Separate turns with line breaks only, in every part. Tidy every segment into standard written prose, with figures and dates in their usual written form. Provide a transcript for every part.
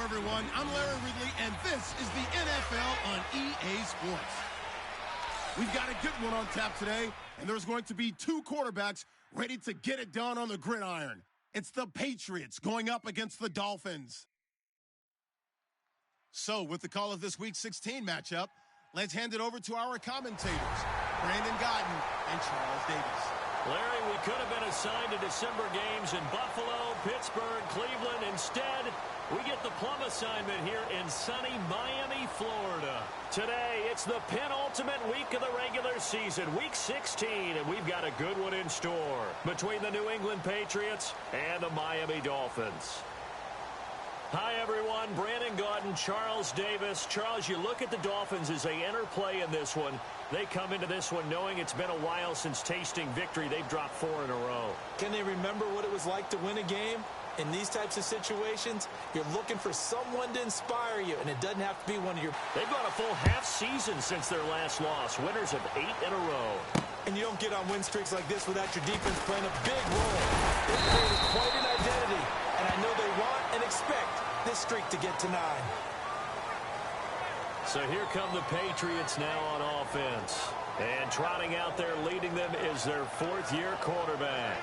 everyone. I'm Larry Ridley, and this is the NFL on EA Sports. We've got a good one on tap today, and there's going to be two quarterbacks ready to get it done on the gridiron. It's the Patriots going up against the Dolphins. So, with the call of this Week 16 matchup, let's hand it over to our commentators, Brandon Godden and Charles Davis.
Larry, we could have been assigned to December games in Buffalo, Pittsburgh, Cleveland. Instead, we get the plum assignment here in sunny Miami, Florida. Today, it's the penultimate week of the regular season, Week 16, and we've got a good one in store between the New England Patriots and the Miami Dolphins. Hi, everyone. Brandon Godden, Charles Davis. Charles, you look at the Dolphins as they enter play in this one. They come into this one knowing it's been a while since tasting victory. They've dropped 4 in a row.
Can they remember what it was like to win a game? In these types of situations, you're looking for someone to inspire you, and it doesn't have to be one of your...
They've gone a full half season since their last loss. Winners of 8 in a row.
And you don't get on win streaks like this without your defense playing a big role. They've created quite an identity, and I know they want and expect this streak to get to 9.
So here come the Patriots now on offense. And trotting out there leading them is their 4th-year quarterback.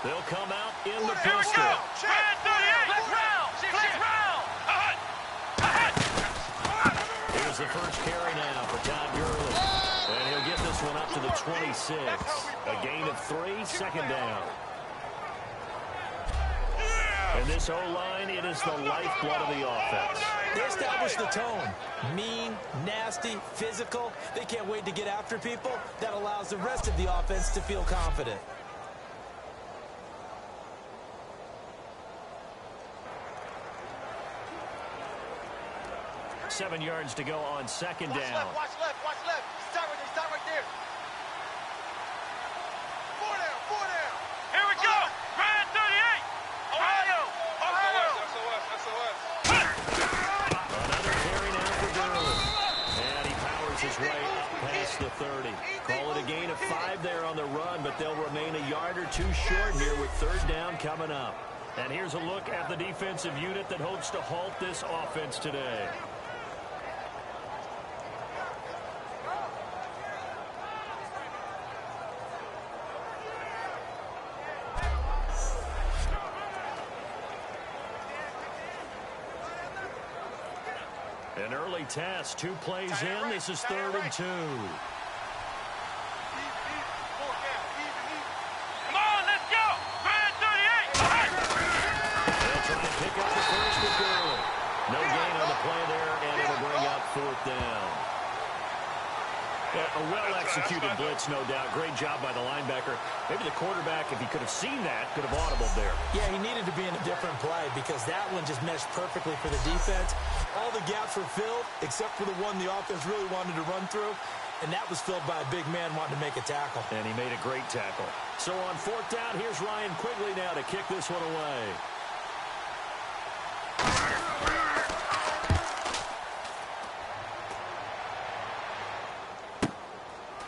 They'll come out in the pistol.
Here we go! 38! Let's round!
Here's the first carry now for Todd Gurley. And he'll get this one up to the 26. A gain of 3, second down. And this O-line, it is the lifeblood of the offense.
They establish the tone. Mean, nasty, physical. They can't wait to get after people. That allows the rest of the offense to feel confident.
7 yards to go on second down.
Watch left. Start right there. 4 down. Here we go. Grand 38. Ohio.
Another carry now for Gurley. And he powers his way up past the 30. Call it a gain of 5 there on the run, but they'll remain a yard or 2 short here with third down coming up. And here's a look at the defensive unit that hopes to halt this offense today. An early test, 2 plays in. This is 3rd and 2.
Come on, let's go. Grand 38.
They'll try to pick up the first with Gurley. No gain on the play there, and it'll bring up 4th down. A well-executed blitz, no doubt. Great job by the linebacker. Maybe the quarterback, if he could have seen that, could have audibled there.
Yeah, he needed to be in a different play because that one just meshed perfectly for the defense. All the gaps were filled except for the one the offense really wanted to run through, and that was filled by a big man wanting to make a tackle.
And he made a great tackle. So on 4th down, here's Ryan Quigley now to kick this one away.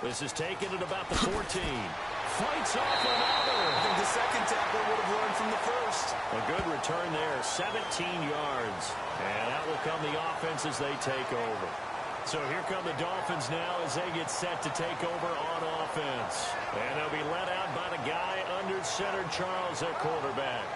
This is taken at about the 14. Fights off another.
I think the second tackle would have learned from the first.
A good return there, 17 yards. And that will come the offense as they take over. So here come the Dolphins now as they get set to take over on offense. And they'll be led out by the guy under center, Charles, at quarterback.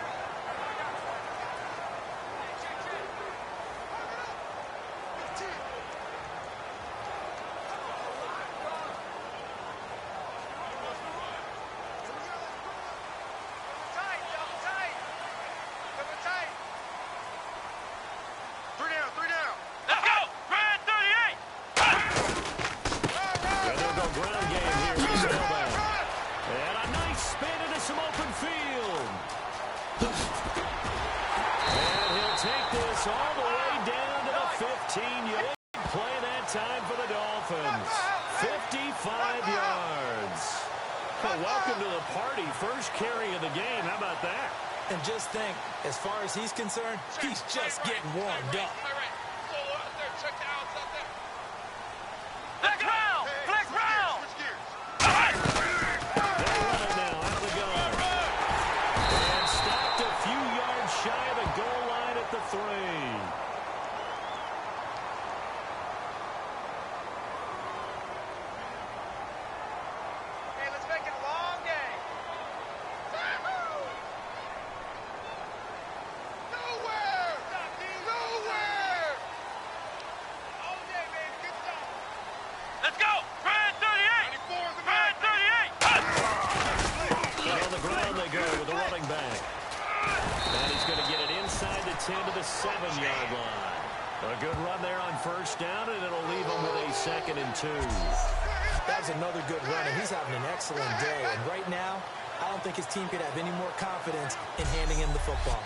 All the way down to the 15-yard play that time for the Dolphins. 55 yards. Well, welcome to the party. First carry of the game. How about that?
And just think, as far as he's concerned, he's just getting warmed up.
Flex round! Flex round!
They're running now out of the gun. And stopped a few yards shy of the goal line at the 3.
Hey, let's make it a long game. Nowhere! Nowhere! All day, baby. Good job. Let's go! Brad 38! 94 is the man. 38!
And on the ground they go with the running back. And he's going to get it inside the 10 to the 7-yard line. A good run there on first down, and it'll leave him with a 2nd and 2.
That was another good run, and he's having an excellent day. And right now, I don't think his team could have any more confidence in handing him the football.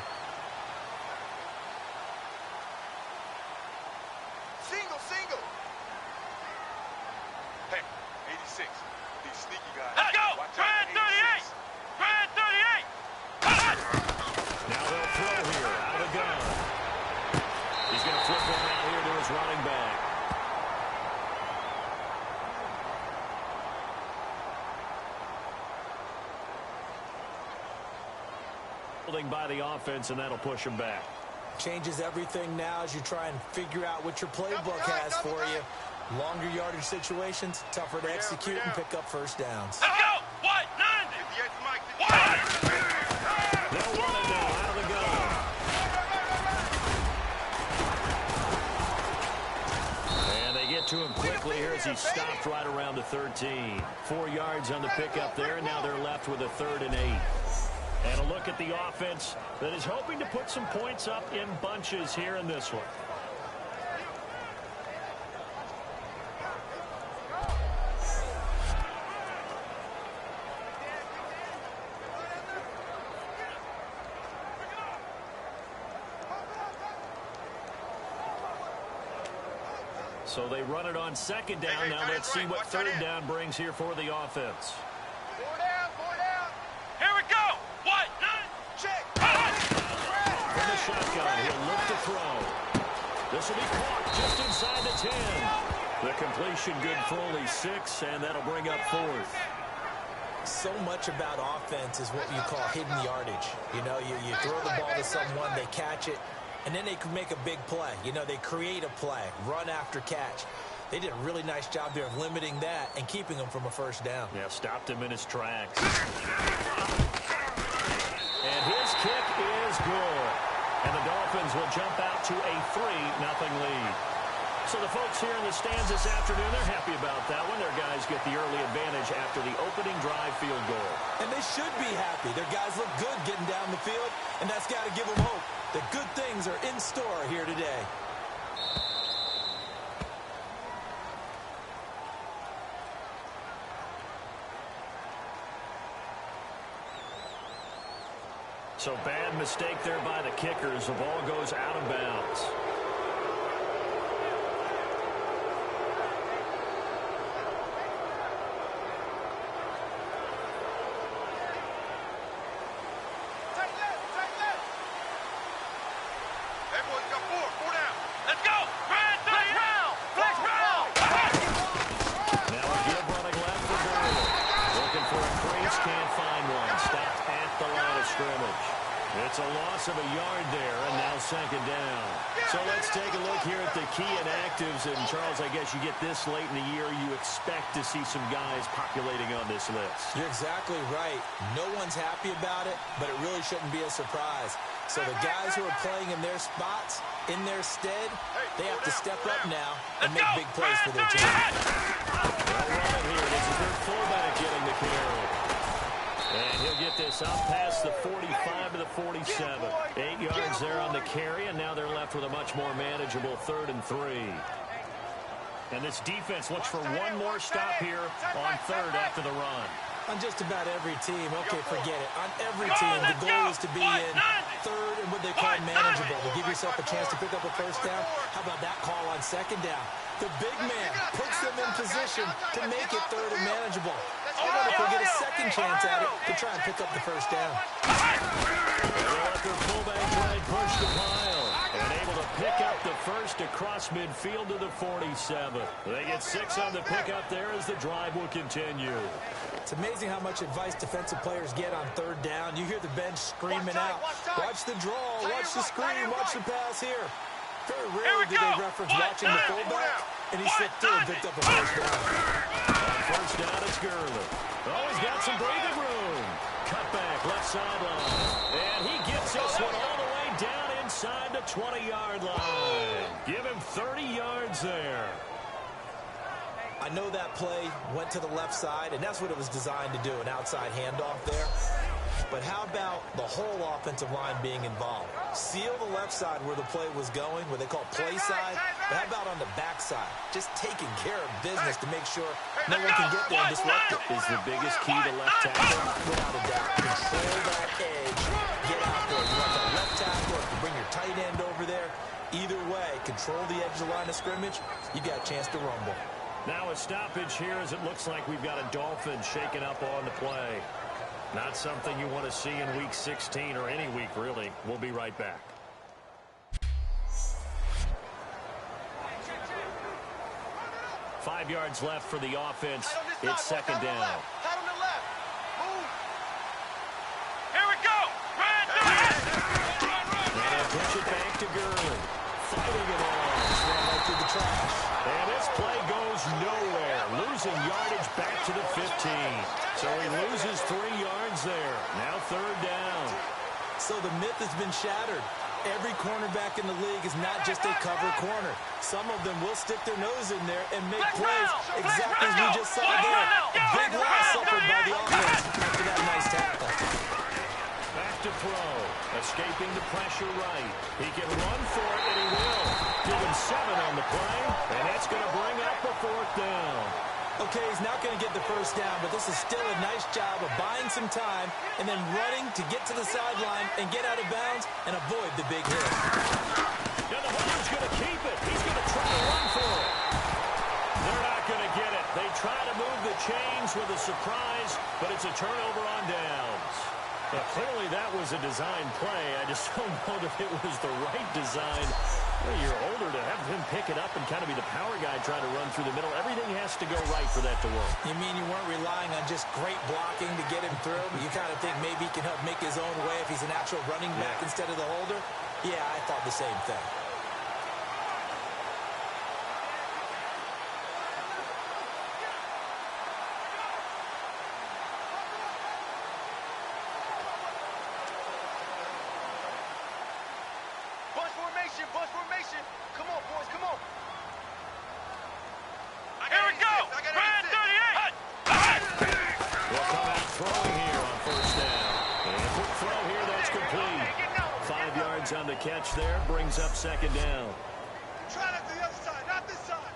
Single. Hey, 86. These sneaky guys. Let's go! Brad 38! Brad 38!
Now they'll throw here out of the gun. He's going to flip one out here to his running back. By the offense, and that'll push him back.
Changes everything now as you try and figure out what your playbook has for you. Longer yardage situations, tougher to execute and pick up first downs.
Let's go! What? 90! What?
They'll run it now out of the gun. And they get to him quickly here as he stopped right around the 13. 4 yards on the pickup there, and now they're left with a 3rd and 8. And a look at the offense that is hoping to put some points up in bunches here in this one. So they run it on 2nd down. Now let's see what 3rd down brings here for the offense.
4 down. Here we go! What? Check!
From the shotgun, he'll look to throw. This will be caught just inside the 10. The completion good for only 6, and that'll bring up 4th.
So much about offense is what you call hidden yardage. You know, you throw the ball to someone, they catch it, and then they can make a big play. You know, they create a play, run after catch. They did a really nice job there of limiting that and keeping him from a first down.
Yeah, stopped him in his tracks. And his kick is good. And the Dolphins will jump out to a 3-0 lead. So the folks here in the stands this afternoon, they're happy about that one. Their guys get the early advantage after the opening drive field goal.
And they should be happy. Their guys look good getting down the field, and that's got to give them hope that good things are in store here today.
So bad mistake there by the kickers. The ball goes out of bounds. It's a loss of a yard there, and now 2nd down. So let's take a look here at the key inactives. And, Charles, I guess you get this late in the year, you expect to see some guys populating on this list.
You're exactly right. No one's happy about it, but it really shouldn't be a surprise. So the guys who are playing in their spots, in their stead, they have to step up now and make big plays for their team.
Well, right here, this is their fullback getting the carry. And he'll get this up past the 45 to the 47. 8 yards there on the carry, and now they're left with a much more manageable 3rd and 3. And this defense looks for one more stop here on 3rd after the run.
On just about every team, okay, forget it. On every team, the goal is to be in 3rd and what they call manageable, to give yourself a chance to pick up a first down. How about that call on 2nd down? The big man puts them in position to make it 3rd and manageable. Even if they get a second chance at it to try and pick up the first down.
There the first across midfield to the 47. They get 6 on the pickup there as the drive will continue.
It's amazing how much advice defensive players get on third down. You hear the bench screaming out, watch the draw, watch the screen, watch the pass here. Very rarely do they reference watching the fullback, and he slipped through and picked up a first down.
On first down, it's Gurley. Oh, he's got some breathing room. Cut back, left sideline. And he gets this one all the way down inside the 20-yard line. Give him 30 yards there.
I know that play went to the left side, and that's what it was designed to do, an outside handoff there. But how about the whole offensive line being involved? Seal the left side where the play was going, where they call play side. But how about on the back side? Just taking care of business to make sure no one can get there and disrupt it.
Is the biggest key to left tackle.
Without a doubt. Control that edge. Get out there. You want the left tackle, or if you bring your tight end over there. Either way, control the edge of the line of scrimmage. You got a chance to rumble.
Now a stoppage here as it looks like we've got a Dolphin shaken up on the play. Not something you want to see in Week 16 or any week, really. We'll be right back. Five yards left for the offense. It's second down.
Tight on the left. Move. Here we go.
And they'll push it back to Gurley. Fighting it on.
Right through the trash.
And this play goes nowhere. Losing yardage back to the 15. So he loses 3 yards there. Now third down.
So the myth has been shattered. Every cornerback in the league is not just a cover corner. Some of them will stick their nose in there and make plays exactly as we just saw there. A big loss suffered by the offense after that nice tackle.
Back to throw. Escaping the pressure right. He can run for it, and he will. Give him 7 on the play, and that's going to bring up the 4th down.
Okay, he's not going to get the first down, but this is still a nice job of buying some time and then running to get to the sideline and get out of bounds and avoid the big hit.
Now the Hornets going to keep it. He's going to try to run for it. They're not going to get it. They try to move the chains with a surprise, but it's a turnover on downs. Well, clearly that was a design play. I just don't know that it was the right design. Well, you're older to have him pick it up and kind of be the power guy trying to run through the middle. Everything has to go right for that to work.
You mean you weren't relying on just great blocking to get him through? You kind of think maybe he can help make his own way if he's an actual running back instead of the holder? Yeah, I thought the same thing.
Bunch formation. Come on, boys, come on. Here we go. Brad 38.
We'll come out throwing here on first down. And a quick throw here, that's complete. 5 yards on the catch there, brings up second down.
Try that to the other side, not this side.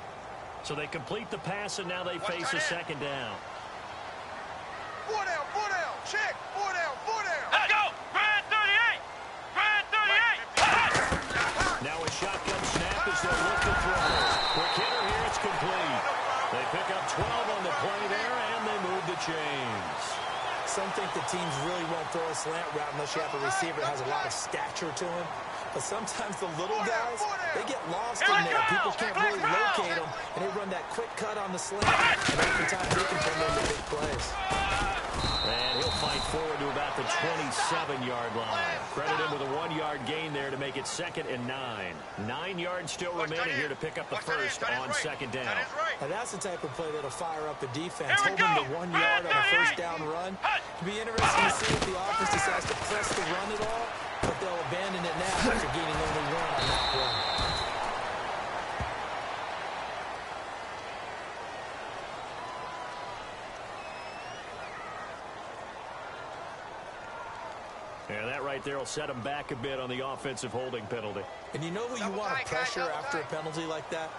So they complete the pass, and now they face a second down.
4 down, check. 4 down. Let's go. Brad 38. Brad 38.
Now a shotgun snap as they'll look to throw. Quick hitter here, it's complete. They pick up 12 on the play there, and they move the chains.
Some think the teams really won't throw a slant route unless you have a receiver that has a lot of stature to him. But sometimes the little guys, they get lost in there. People can't really locate them, and they run that quick cut on the slant, and oftentimes they can turn into big plays.
And he'll fight forward to about the 27-yard line. Credit him with a 1-yard gain there to make it 2nd and 9. 9 yards still remaining here to pick up the first on second down.
And that's the type of play that'll fire up the defense. Hold them to 1 yard on a first down run. It'll be interesting to see if the offense decides to press the run at all, but they'll abandon it now after gaining only 1 on that play.
Yeah, that right there will set him back a bit on the offensive holding penalty.
And you know who you want to pressure after a penalty like that?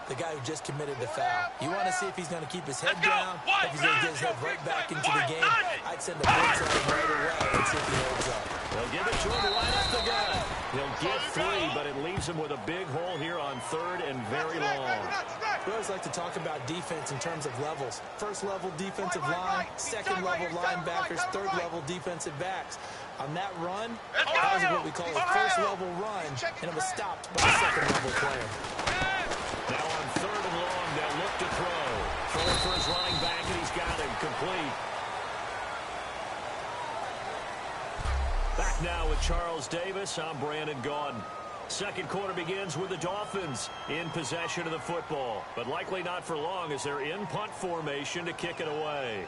The guy who just committed the foul. You want to see if he's going to keep his head down, if he's going to get his head right back into the game. I'd send a blitz at him right away and see if he holds up.
They'll give it to him right up the gut. He'll get 3, but it leaves him with a big hole here on 3rd and very long.
We always like to talk about defense in terms of levels. First level defensive line, second level linebackers, third level defensive backs. On that run, that was what we call a first-level run, and it was stopped by a second-level player.
Now on 3rd and long, they'll look to throw. Throwing for his running back, and he's got him complete. Back now with Charles Davis. I'm Brandon Gaudin. Second quarter begins with the Dolphins in possession of the football, but likely not for long as they're in punt formation to kick it away.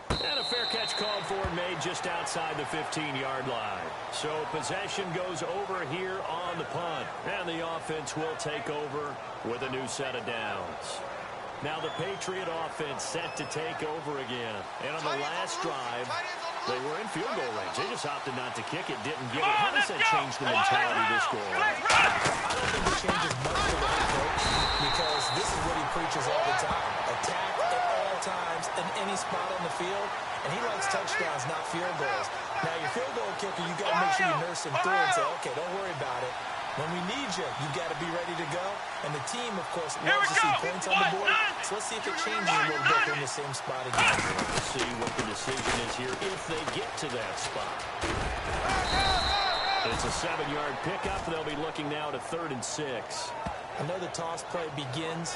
And a fair catch called for and made just outside the 15-yard line. So possession goes over here on the punt, and the offense will take over with a new set of downs. Now the Patriot offense set to take over again. And on the last drive, they were in field goal range. They just opted not to kick it, didn't get it. How does that change the mentality this goal line?
I don't think it changes much for the head coach because this is what he preaches all the time. Attack at all times in any spot on the field. And he likes touchdowns, not field goals. Now your field goal kicker, you got to make sure you nurse him through and say, okay, don't worry about it. When we need you, you got to be ready to go. And the team, of course, loves to see points on the board. So let's see if it changes a little bit in the same spot again.
Let's see what the decision is here if they get to that spot. It's a 7-yard pickup. They'll be looking now to 3rd and 6.
I know the toss play begins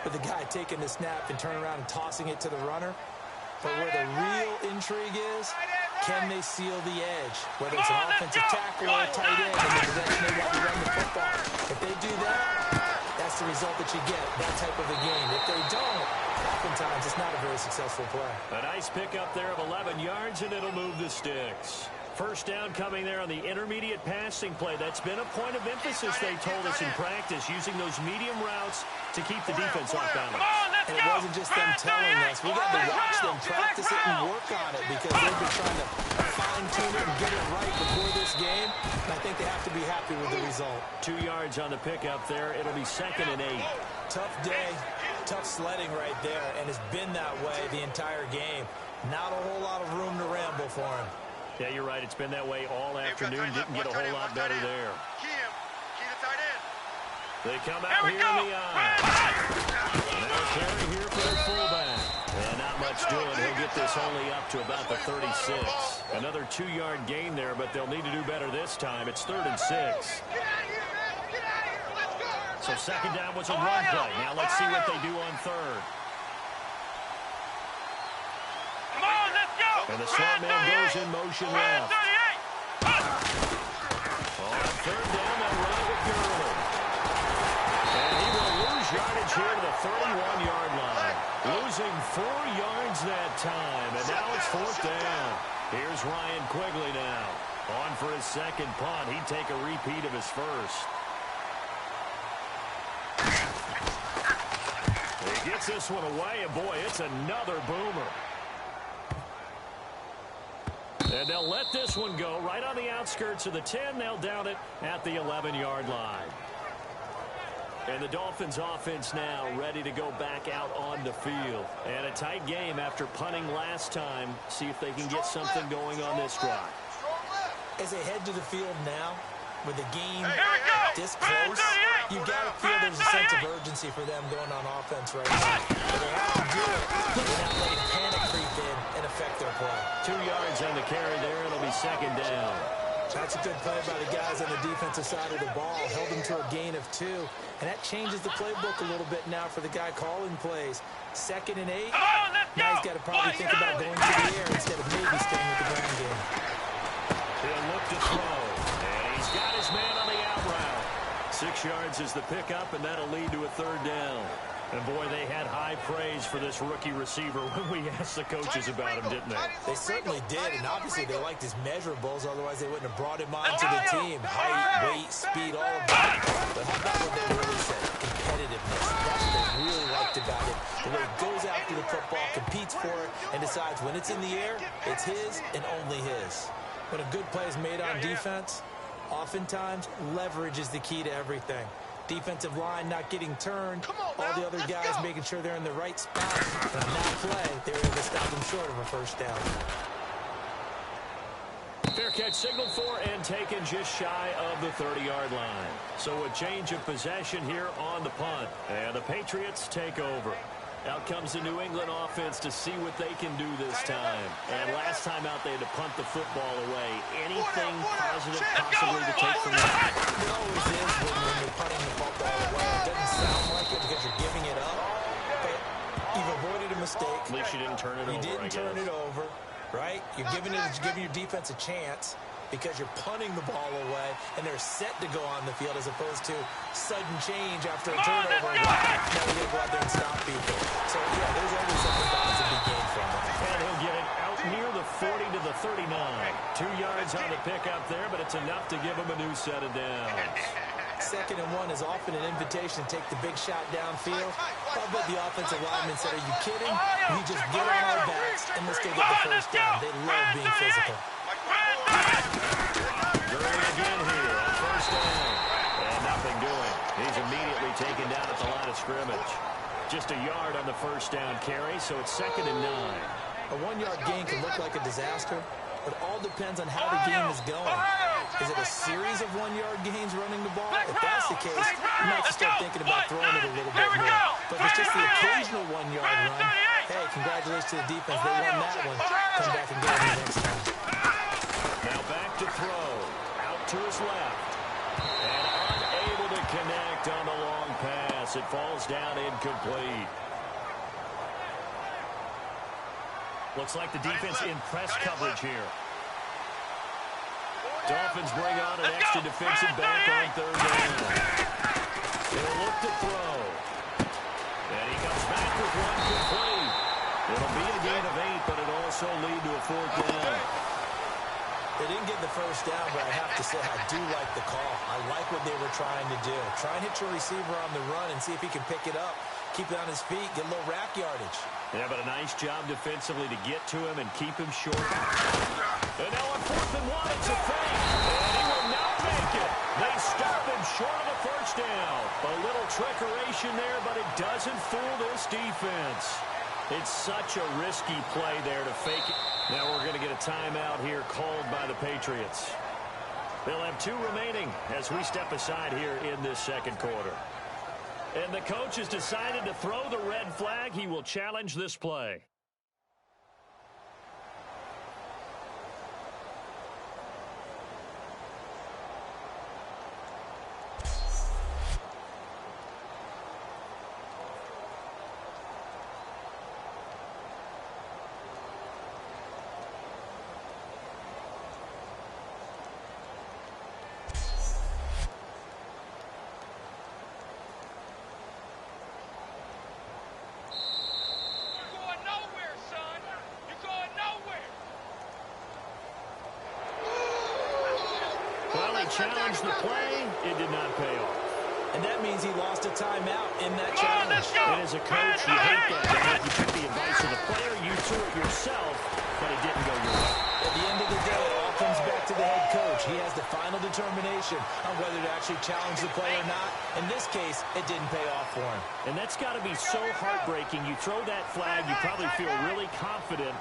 with the guy taking the snap and turning around and tossing it to the runner. But where the real intrigue is, can they seal the edge? Whether it's an offensive tackle or a tight end in the direction they want to run the football. If they do that, that's the result that you get, that type of a game. If they don't, oftentimes it's not a very successful play.
A nice pickup there of 11 yards, and it'll move the sticks. First down coming there on the intermediate passing play. That's been a point of emphasis, they told us in practice, using those medium routes to keep the defense off balance.
And it wasn't just them telling us. We got to watch them practice it and work on it because they've been trying to fine-tune it and get it right before this game. And I think they have to be happy with the result.
2 yards on the pickup there. It'll be 2nd and 8.
Tough day, tough sledding right there, and it's been that way the entire game. Not a whole lot of room to ramble for him.
Yeah, you're right. It's been that way all afternoon. Didn't get a whole lot better there. They come out here in the eye. Now carry here for the fullback. And not much doing. He'll get this only up to about the 36. Another 2-yard gain there, but they'll need to do better this time. It's 3rd and 6. So second down was a run play. Now let's see what they do on 3rd. And the slot man goes in motion left. On 3rd down, they'll run it with Gurley. And he will lose yardage here to the 31-yard line. Losing 4 yards that time, and now it's 4th down. Here's Ryan Quigley now. On for his second punt. He'd take a repeat of his first. He gets this one away, and boy, it's another boomer. And they'll let this one go right on the outskirts of the 10. They'll down it at the 11-yard line. And the Dolphins offense now ready to go back out on the field. And a tight game after punting last time. See if they can get something going on this drive.
As they head to the field now, with the game this close, you got to feel there's a sense of urgency for them going on offense right now. But they have to do it without letting panic creep in and affect their play.
2 yards on the carry there. It'll be 2nd down.
That's a good play by the guys on the defensive side of the ball. Held them to a gain of 2. And that changes the playbook a little bit now for the guy calling plays. 2nd and 8. Now he's got to probably think about going to the air instead of maybe staying with the ground game.
He'll look to throw. And he's got his man on the out route. 6 yards is the pickup, and that'll lead to a 3rd down. And, boy, they had high praise for this rookie receiver when we asked the coaches about him, didn't they?
They certainly did, and obviously they liked his measurables. Otherwise, they wouldn't have brought him on to the team. Height, weight, speed, all of that. But how about what they really said? Competitiveness. That's what they really liked about it. The way he goes after the football, competes for it, and decides when it's in the air, it's his and only his. When a good play is made on defense, oftentimes leverage is the key to everything. Defensive line not getting turned, all the other guys making sure they're in the right spot. And on that play, they were able to stop them short of a 1st down.
Fair catch signaled for and taken just shy of the 30-yard line. So a change of possession here on the punt. And the Patriots take over. Out comes the New England offense to see what they can do this time. And last time out, they had to punt the football away. Anything positive possibly to take from that?
It always is when you're punting the football away. It doesn't sound like it because you're giving it up. But you've avoided a mistake.
At least you didn't turn it over,
You didn't turn it over, right? You're giving your defense a chance because you're punting the ball away, and they're set to go on the field as opposed to sudden change after a turnover. Now we got to go out there and stop people. So, yeah, there's always something positive to be gained from it.
And he'll get it out near the 40 to the 39. 2 yards on the pickup there, but it's enough to give him a new set of downs.
2nd and 1 is often an invitation to take the big shot downfield. I bet the offensive lineman said, are you kidding? We just get on our backs and let's go get the first down. They love being physical.
Gurley again here on first down. And nothing doing. He's immediately taken down at the line of scrimmage. Just a yard on the first down carry, so it's 2nd and 9.
A 1-yard gain can look like a disaster, but all depends on how the game is going. Is it a series of 1-yard gains running the ball? If that's the case, you might have to start thinking about throwing it a little bit more. But if it's just the occasional 1-yard run, hey, congratulations to the defense. They won that one. Come back and get it next time.
Now back to throw. Out to his left. And unable to connect on the long pass. It falls down incomplete. Looks like the defense in press coverage here. Dolphins bring on an extra defensive back on 3rd down. They'll look to throw. And he comes back with one complete. It'll be a gain of 8, but it'll also lead to a 4th down.
They didn't get the first down, but I have to say I do like the call. I like what they were trying to do. Try and hit your receiver on the run and see if he can pick it up. Keep it on his feet, get a little rack yardage.
Yeah, but a nice job defensively to get to him and keep him short. And now on 4th and 1, it's a fake. And he will not make it. They stop him short of the first down. A little trickeration there, but it doesn't fool this defense. It's such a risky play there to fake it. Now we're going to get a timeout here called by the Patriots. They'll have 2 remaining as we step aside here in this 2nd quarter. And the coach has decided to throw the red flag. He will challenge this play. Challenged the play, it did not pay off.
And that means he lost a timeout in that challenge.
And as a coach, you hate that. You took the advice of the player, you threw it yourself, but it didn't go your way.
At the end of the day, it all comes back to the head coach. He has the final determination on whether to actually challenge the play or not. In this case, it didn't pay off for him.
And that's got to be so heartbreaking. You throw that flag, you probably feel really confident,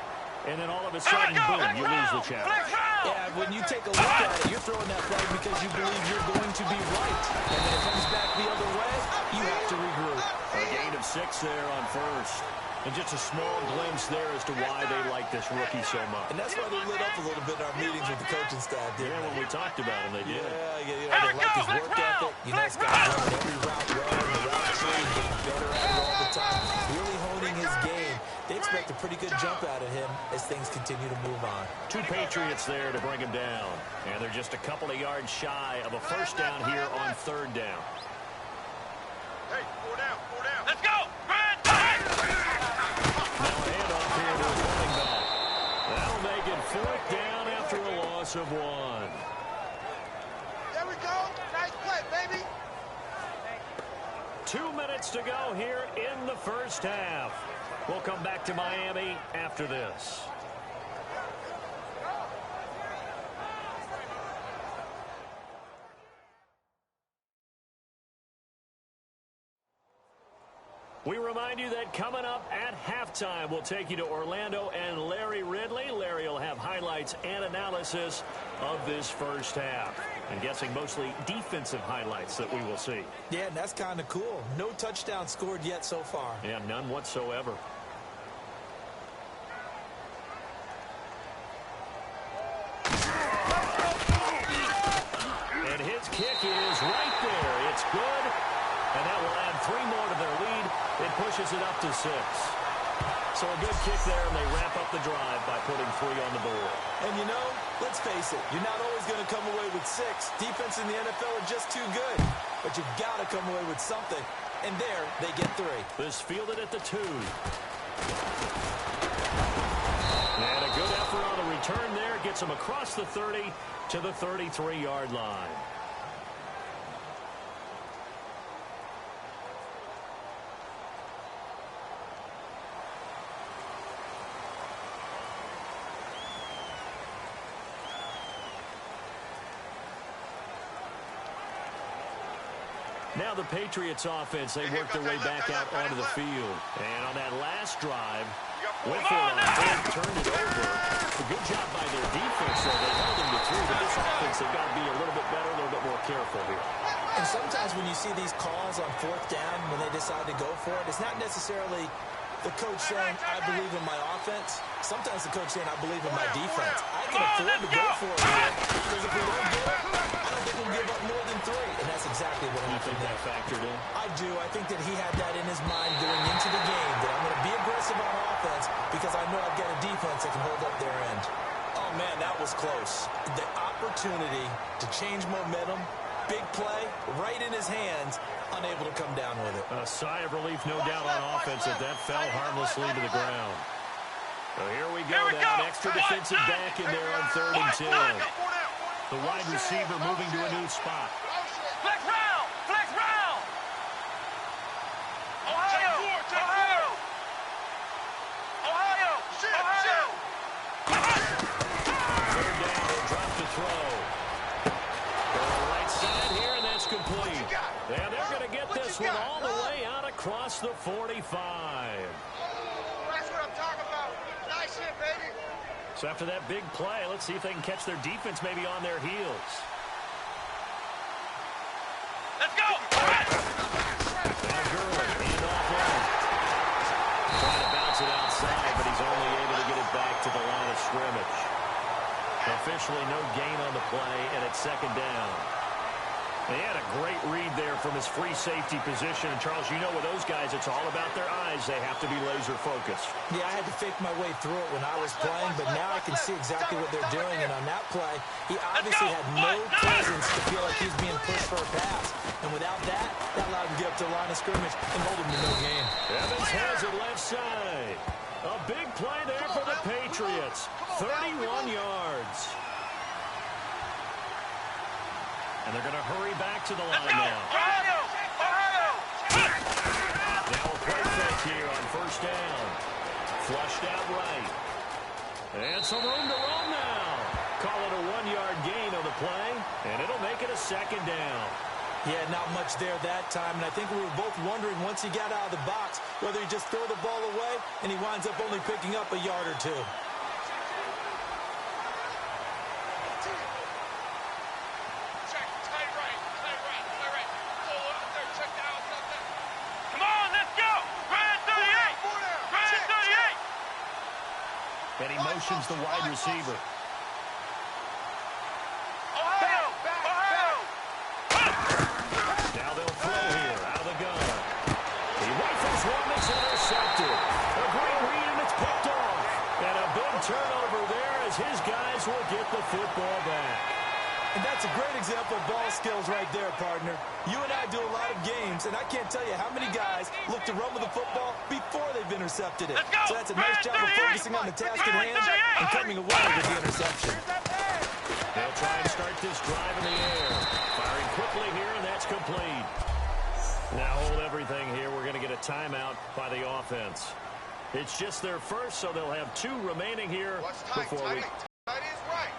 and then all of a sudden, boom, you lose the challenge.
Yeah, when you take a look at it, you're throwing that flag because you believe you're going to be right. And when it comes back the other way, you have to regroup.
A gain of 6 there on first. And just a small glimpse there as to why they like this rookie so much.
And that's why they lit up a little bit in our meetings with the coaching staff, didn't
when we talked about him, they did.
Yeah, they like his work ethic. You know, this guy's running every route well, the route tree, getting better at it all the time. Really honing his game. They expect a pretty good jump out of him as things continue to move on.
2 Patriots there to bring him down. And they're just a couple of yards shy of a first down here on 3rd down.
Hey, 4 down, 4 down. Let's go!
Now a handoff here to the running back. That'll make it 4th down after a loss of 1.
There we go. Nice play, baby.
2 minutes to go here in the first half. We'll come back to Miami after this. We remind you that coming up at halftime, we'll take you to Orlando and Larry Ridley. Larry will have highlights highlights and analysis of this first half. I'm guessing mostly defensive highlights that we will see.
Yeah, and that's kind of cool. No touchdown scored yet so far.
Yeah, none whatsoever. And his kick is right there. It's good. And that will add 3 more to their lead. It pushes it up to 6. So a good kick there, and they wrap up the drive by putting 3 on the board.
And you know, let's face it, you're not always going to come away with 6. Defense in the NFL are just too good. But you've got to come away with something. And there, they get 3.
This fielded at the 2. And a good effort on the return there. Gets them across the 30 to the 33-yard line. Now the Patriots offense, they work their way back out onto the field. And on that last drive, went for it on third, turned it over. A good job by their defense, though. They held them to 3, but this offense, they've got to be a little bit better, a little bit more careful here.
And sometimes when you see these calls on 4th down, when they decide to go for it, it's not necessarily the coach saying, I believe in my offense. Sometimes the coach saying, I believe in my defense. I can afford to go for it here, because if we don't do it, I don't think we'll give up more than 3. And that's exactly what happened.
You think that factored in?
I do. I think that he had that in his mind going into the game, that I'm going to be aggressive on offense because I know I've got a defense that can hold up their end. Oh, man, that was close. The opportunity to change momentum, big play, right in his hands, unable to come down with it.
A sigh of relief, no doubt, on offense that fell harmlessly to the ground. So here we go now. An extra defensive back in there on 3rd and 10. The wide receiver moving to a new spot.
Flex round! Flex round! Ohio! Ohio! Ohio! Ohio!
Third down, he'll drop to throw. Go to the right side here, and that's complete. And they're going to get this one all the way out across the 45.
That's what I'm talking about. Nice hit, baby.
So after that big play, let's see if they can catch their defense maybe on their heels.
Let's go!
Now Gurley, hand off long. Trying to bounce it outside, but he's only able to get it back to the line of scrimmage. Officially no gain on the play, and it's 2nd down. They had a great read there from his free safety position. And, Charles, you know with those guys, it's all about their eyes. They have to be laser-focused.
Yeah, I had to fake my way through it when I was playing, but now I can see exactly what they're doing. And on that play, he obviously had no presence to feel like he's being pushed for a pass. And without that, that allowed him to get up to the line of scrimmage and hold him to no gain.
Evans has it left side. A big play there for the Patriots. 31 yards. And they're going to hurry back to the line now.
Ohio! Ohio!
Now a play fake here on 1st down. Flushed out right. And some room to run now. Call it a 1-yard gain on the play, and it'll make it a 2nd down.
Yeah, not much there that time, and I think we were both wondering once he got out of the box whether he just throw the ball away, and he winds up only picking up a yard or 2.
And he motions the wide receiver.
Ohio! Ohio!
Now they'll throw here out of the gun. He rifles one that's intercepted. A great read, and it's picked off. And a big turnover there as his guys will get the football back.
And that's a great example of ball skills right there, partner. You and I do a lot of games, and I can't tell you how many guys look to run with the football before they've intercepted it. So that's a nice job of focusing on the task at hand and coming away with the interception.
They'll try and start this drive in the air. Firing quickly here, and that's complete. Now hold everything here. We're going to get a timeout by the offense. It's just their first, so they'll have 2 remaining here before we...
Tight is right.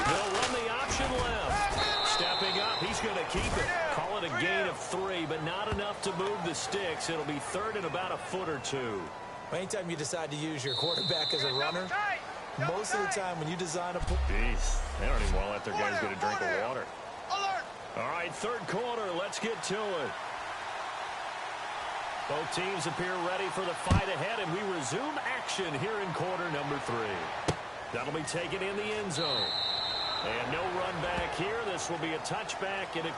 They'll run the option left. Stepping up, he's going to keep it. Call it a gain of 3, but not enough enough to move the sticks. It'll be third and about a foot or two.
Anytime you decide to use your quarterback as a runner, most of the time when you design a...
Jeez, they don't even want to let their guys get a drink of water.
Alert!
All right, third quarter. Let's get to it. Both teams appear ready for the fight ahead, and we resume action here in quarter number 3. That'll be taken in the end zone. And no run back here. This will be a touchback. And it...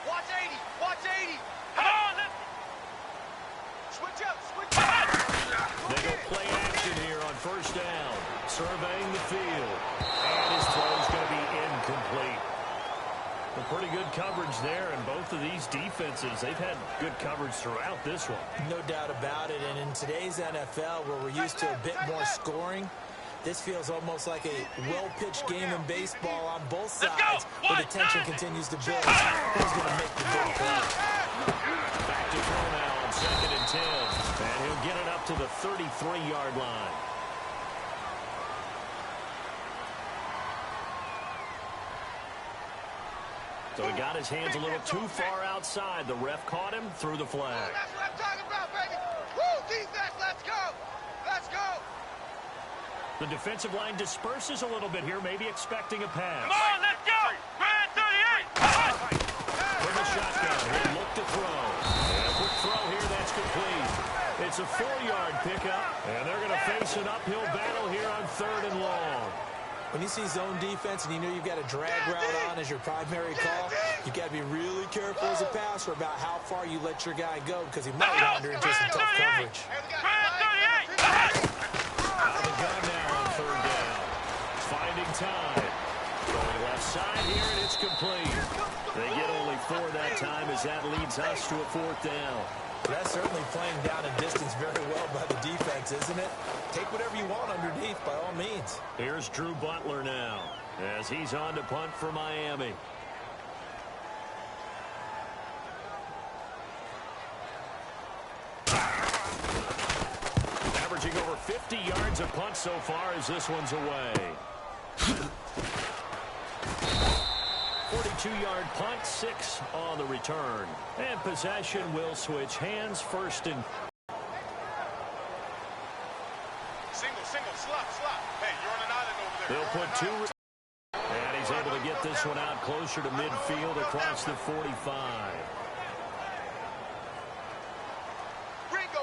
Watch 80! Watch 80! Come on! Switch up! Switch up!
They go play action here on first down. Surveying the field. And his throw is going to be incomplete. A pretty good coverage there, and both of these defenses, they've had good coverage throughout this one.
No doubt about it, and in today's NFL, where we're used to a bit more scoring, this feels almost like a well-pitched game in baseball on both sides, where the tension continues to build. Who's going to make the big play?
Back to throw now on 2nd and 10. And he'll get it up to the 33-yard line. So he got his hands a little too far outside. The ref caught him, threw the flag.
That's what I'm talking about, baby! Woo, defense, let's go! Let's go!
The defensive line disperses a little bit here, maybe expecting a pass.
Come on, let's go! Grand 38!
From the shotgun, he'll look to throw. And a quick throw here, that's complete. It's a 4-yard pickup, and they're going to face an uphill battle here on 3rd and long.
When you see zone defense and you know you've got a drag route on as your primary call, you've got to be really careful as a passer about how far you let your guy go, because he might wander into some tough coverage.
The gun now on 3rd down. Finding time. Going left side here, and it's complete. They get only 4 that time, as that leads us to a 4th down.
That's certainly playing down a distance very well by the defense, isn't it? Take whatever you want underneath, by all means.
Here's Drew Butler now, as he's on to punt for Miami. Averaging over 50 yards a punt so far as this one's away. 42-yard punt, 6 on the return. And possession will switch hands. First and...
Single, slot. Hey, you're on an island over there.
They'll put 2... And he's able to get this one out closer to midfield across the 45.
Ringo.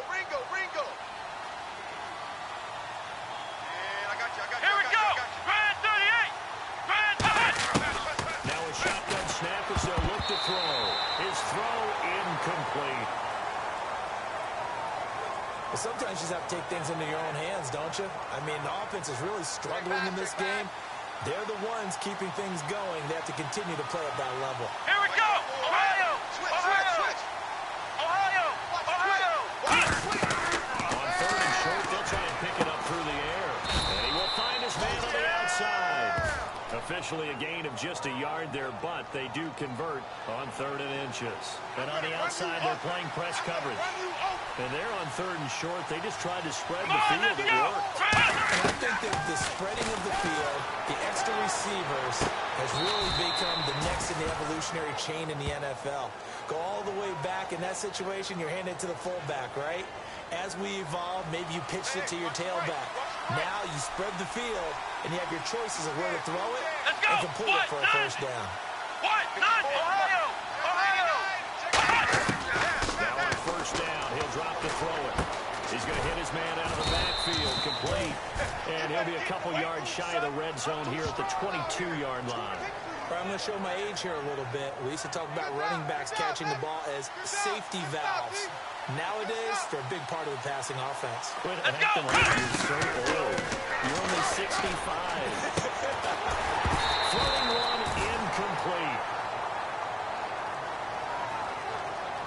And I got you. Here we go. Grand 38.
Now a shotgun snap as they'll look to throw. His throw incomplete.
Well, sometimes you just have to take things into your own hands, don't you? I mean, the offense is really struggling in this game. They're the ones keeping things going. They have to continue to play at that level.
Here we go. Ohio. Switch. Ohio.
On 3rd and short, they'll try and pick it up through the air. And he will find his man on the outside. Officially a gain of just a yard there, but they do convert on 3rd and inches. And on the outside, they're playing press coverage. And they're on 3rd and short. They just tried to spread the field. It worked.
And I think that the spreading of the field, the extra receivers, has really become the next in the evolutionary chain in the NFL. Go all the way back in that situation, you're handed to the fullback, right? As we evolve, maybe you pitched it to your tailback. Now you spread the field, and you have your choices of where to throw it and complete it for a first down.
Ohio.
Now on 1st down, he'll drop to throw it. He's going to hit his man out of the backfield, complete. And he'll be a couple yards shy of the red zone here at the 22-yard line.
I'm going to show my age here a little bit. We used to talk about running backs catching the ball as safety valves. Nowadays, they're a big part of the passing offense.
Quit acting like you're so old. You're only 65. Throwing one incomplete.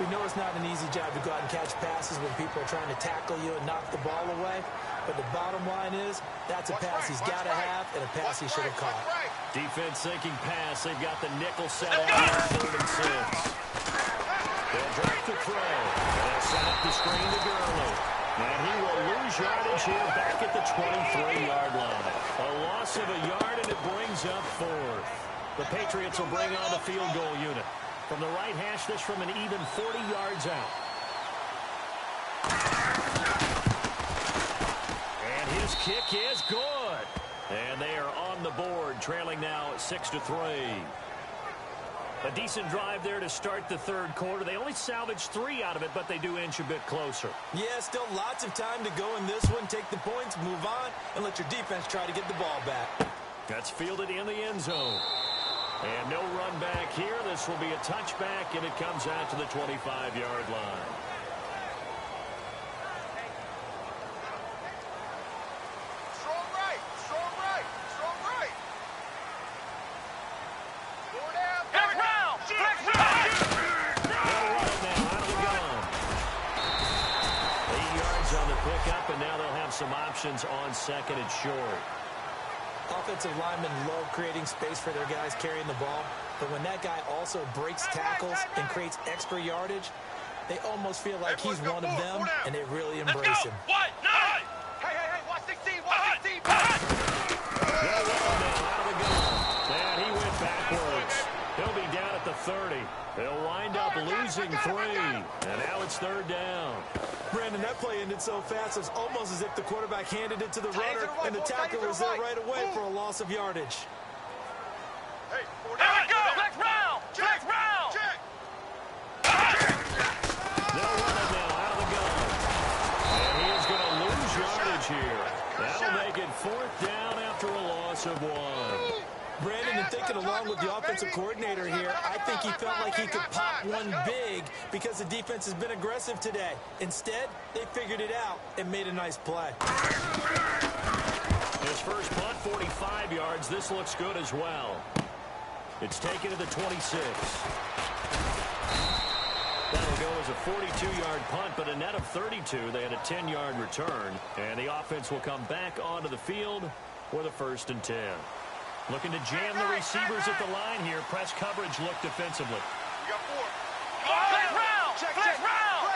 We know it's not an easy job to go out and catch passes when people are trying to tackle you and knock the ball away. But the bottom line is, that's a pass he's got to have and a pass he should have caught.
Defense thinking pass. They've got the nickel set out here, 3rd and 6. They'll drop the throw. They'll set up the screen to Gurley. And he will lose yardage here back at the 23-yard line. A loss of a yard, and it brings up fourth. The Patriots will bring on the field goal unit. From the right hash, this from an even 40 yards out. And his kick is good. And they are on the board, trailing now 6-3. A decent drive there to start the third quarter. They only salvaged 3 out of it, but they do inch a bit closer.
Yeah, still lots of time to go in this one. Take the points, move on, and let your defense try to get the ball back.
That's fielded in the end zone. And no run back here. This will be a touchback, and it comes out to the 25-yard line.
Strong right, strong right, strong right. Four down. Flex round, flex round.
They'll run it now out of the gun. 8 yards on the pickup, and now they'll have some options on second and short.
Offensive linemen love creating space for their guys carrying the ball, but when that guy also breaks tackles and creates extra yardage, they almost feel like he's one of them, and they really embrace him.
What? Nine. Hey, watch 16, watch 16.
They'll run it now out of the gun. And he went backwards. He'll be down at the 30. They'll wind up losing 3. And now it's third down.
Brandon, that play ended so fast, it's almost as if the quarterback handed it to the runner, and the tackle was there right away for a loss of yardage.
Hey, four down. There we go. Flex round. Flex round.
They'll run it now out of the gun. And he is going to lose yardage here. That'll make it fourth down after a loss of 1.
Brandon, and thinking along with the offensive coordinator here, I think he felt like he could pop one big because the defense has been aggressive today. Instead, they figured it out and made a nice play.
His first punt, 45 yards. This looks good as well. It's taken to the 26. That'll go as a 42-yard punt, but a net of 32. They had a 10-yard return, and the offense will come back onto the field with a 1st and 10. Looking to jam the receivers at the line here. Press coverage look defensively.
We got 4. Flex round. Flex round.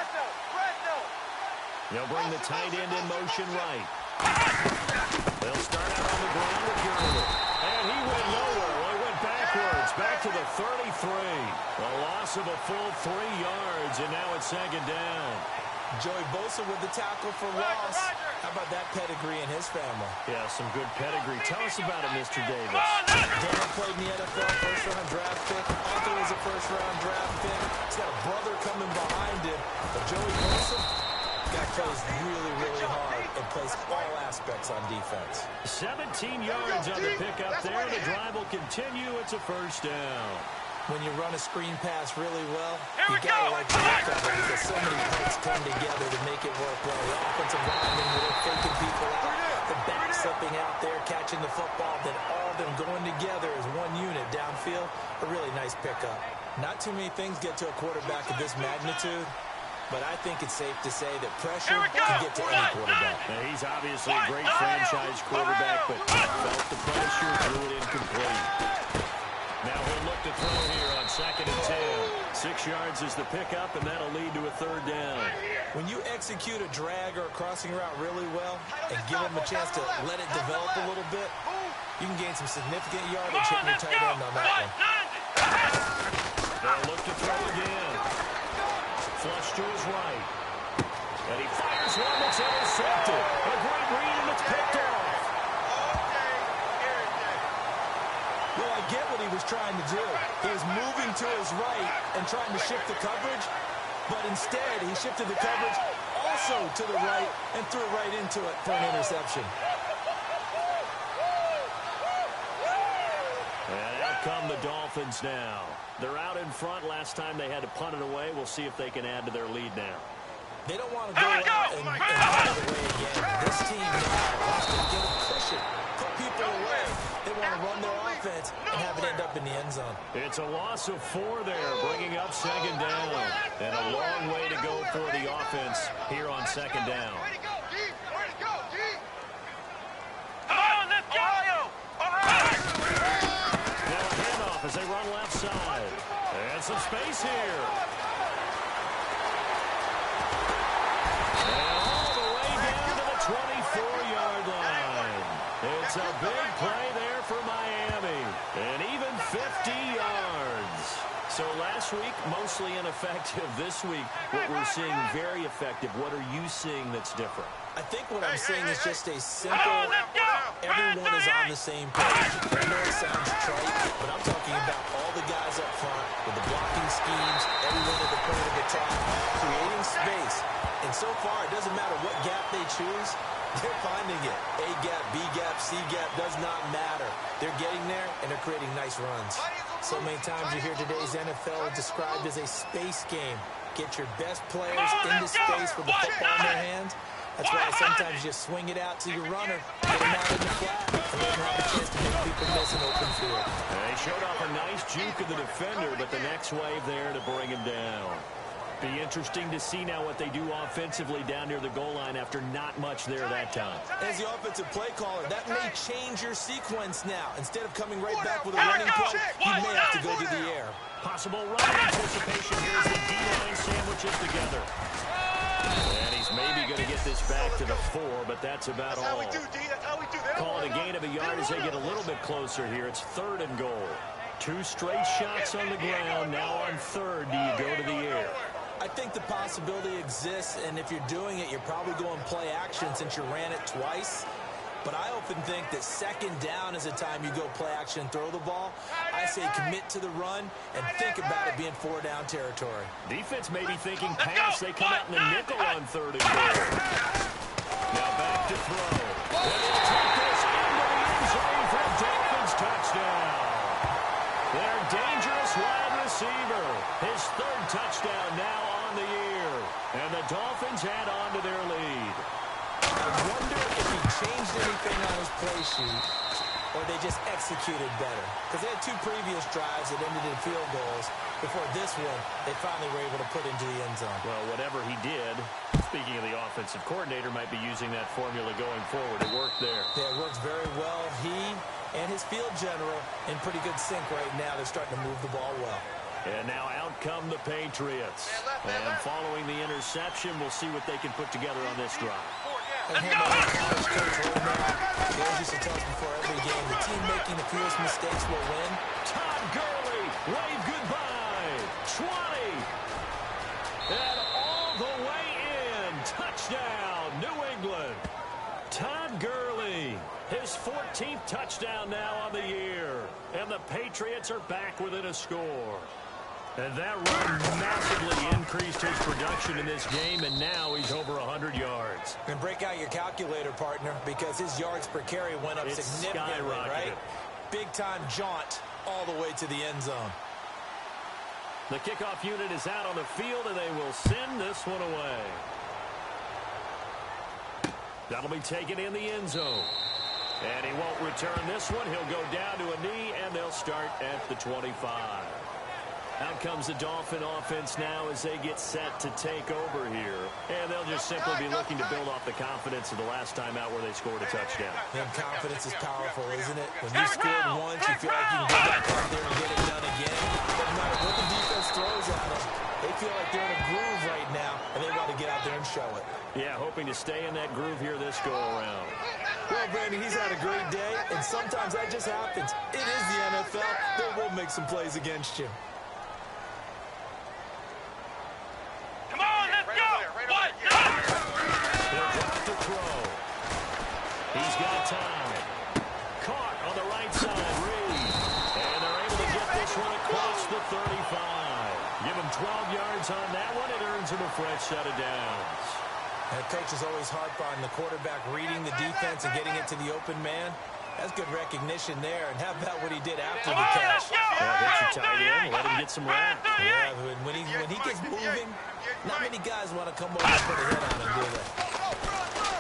They'll bring the tight end in motion right. They'll start out on the ground with Gurley. And he went nowhere. Well, he went backwards. Back to the 33. A loss of a full 3 yards, and now it's second down.
Joey Bosa with the tackle for loss. How about that pedigree in his family?
Yeah, some good pedigree. Tell us about it, Mr. Davis.
Daniel played in the NFL, first-round draft pick. Arthur was a first-round draft pick. He's got a brother coming behind him. But Joey Bosa, guy plays really, really hard and plays all aspects on defense.
17 yards on the pickup there. The drive will continue. It's a first down.
When you run a screen pass really well, you gotta like the look of it because so many parts come together to make it work well. The offensive linemen, they're faking people out, the back slipping out there, catching the football, then all of them going together as one unit downfield. A really nice pickup. Not too many things get to a quarterback of this magnitude, but I think it's safe to say that pressure can get to any quarterback.
Now, he's obviously a great franchise quarterback, but felt the pressure, threw it incomplete. Now he'll look to throw here on second and 10. 6 yards is the pickup, and that'll lead to a third down.
When you execute a drag or a crossing route really well and give him a chance to let it develop a little bit, you can gain some significant yardage hitting your tight end on that one.
They'll look to throw again. Flush to his right. And he fires one that's intercepted. A great read, and it's picked off.
Well, I get what he was trying to do. He was moving to his right and trying to shift the coverage, but instead he shifted the coverage also to the right and threw right into it for an interception.
And out come the Dolphins now. They're out in front. Last time they had to punt it away. We'll see if they can add to their lead now.
They don't want to go out and punt it away again. This team now wants to get a cushion, put people away. They want to run their offense and have it end up in the end zone.
It's a loss of 4 there, bringing up second down. And a long way to go for the offense here on second down.
Way to go, D. Way to go, D. Come on, let's go.
Now a handoff as they run left side. And some space here. And all the It's a big play there for Miami. And even 50 yards. So last week, mostly ineffective. This week, what we're seeing very effective. What are you seeing that's different?
I think what I'm seeing is just a simple, everyone is on the same page. I know it sounds trite, but I'm talking about all the guys up front with the blocking schemes, everyone at the point of attack, creating space. And so far, it doesn't matter what gap they choose, they're finding it. A gap, B gap, C gap, does not matter. They're getting there, and they're creating nice runs. So many times you hear today's NFL described as a space game. Get your best players into space with the football in their hands. That's why sometimes you swing it out to your runner, get him out in the flat, and let him have a chance to make people miss an open field.
They showed off a nice juke of the defender, but the next wave there to bring him down. Be interesting to see now what they do offensively down near the goal line after not much there that time.
As the offensive play caller, that may change your sequence now. Instead of coming right back with a running play, you may have to go to the air.
Possible running anticipation here as the D-line sandwiches together. And he's maybe going to get this back to the 4, but that's about all.
That's how we do, D. That's how we do.
Call it a gain of a yard as they get a little bit closer here. It's 3rd and goal. 2 straight shots on the ground. Now on 3rd, do you go to the air?
I think the possibility exists, and if you're doing it, you're probably going play action since you ran it twice. But I often think that 2nd down is a time you go play action and throw the ball. I say commit to the run and think about it being 4-down territory.
Defense may be thinking pass. They come out in the nickel on 3rd and goal. Now back to throw. And he'll take this into the end zone for a Dolphins touchdown. Their dangerous wide receiver. His 3rd touchdown now on the year. And the Dolphins add on to their lead.
I wonder if he changed anything on his play sheet or they just executed better. Because they had 2 previous drives that ended in field goals. Before this one, they finally were able to put into the end zone.
Well, whatever he did, speaking of the offensive coordinator, might be using that formula going forward. It worked there.
Yeah, it works very well. He and his field general in pretty good sync right now. They're starting to move the ball well.
And now out come the Patriots. And following the interception, we'll see what they can put together on this drive.
Let's go! As used to tell us before every game, the team making the fewest mistakes will win.
Todd Gurley, wave goodbye. 20. And all the way in. Touchdown, New England. Todd Gurley, his 14th touchdown now on the year. And the Patriots are back within a score. And that run massively increased his production in this game, and now he's over 100 yards.
And break out your calculator, partner, because his yards per carry went up significantly, right? Big-time jaunt all the way to the end zone.
The kickoff unit is out on the field, and they will send this one away. That'll be taken in the end zone. And he won't return this one. He'll go down to a knee, and they'll start at the 25. Out comes the Dolphin offense now as they get set to take over here. And they'll just simply be looking to build off the confidence of the last time out where they scored a touchdown.
And confidence is powerful, isn't it? When you scored once, you feel like you can go back out there and get it done again. No matter what the defense throws at them, they feel like they're in a groove right now, and they want to get out there and show it.
Yeah, hoping to stay in that groove here this go-around.
Well, Brandon, he's had a great day, and sometimes that just happens. It is the NFL. They will make some plays against you.
He's got time. Caught on the right side, Reed. And they're able to get this one across the 35. Give him 12 yards on that one. It earns him a fresh set of downs.
And coach is always harp on the quarterback reading the defense and getting it to the open man. That's good recognition there. And how about what he did after the catch?
Yeah, hits your tight end. Let him get some reps.
Yeah, when he gets moving, not many guys want to come over and put a hit on him, do they?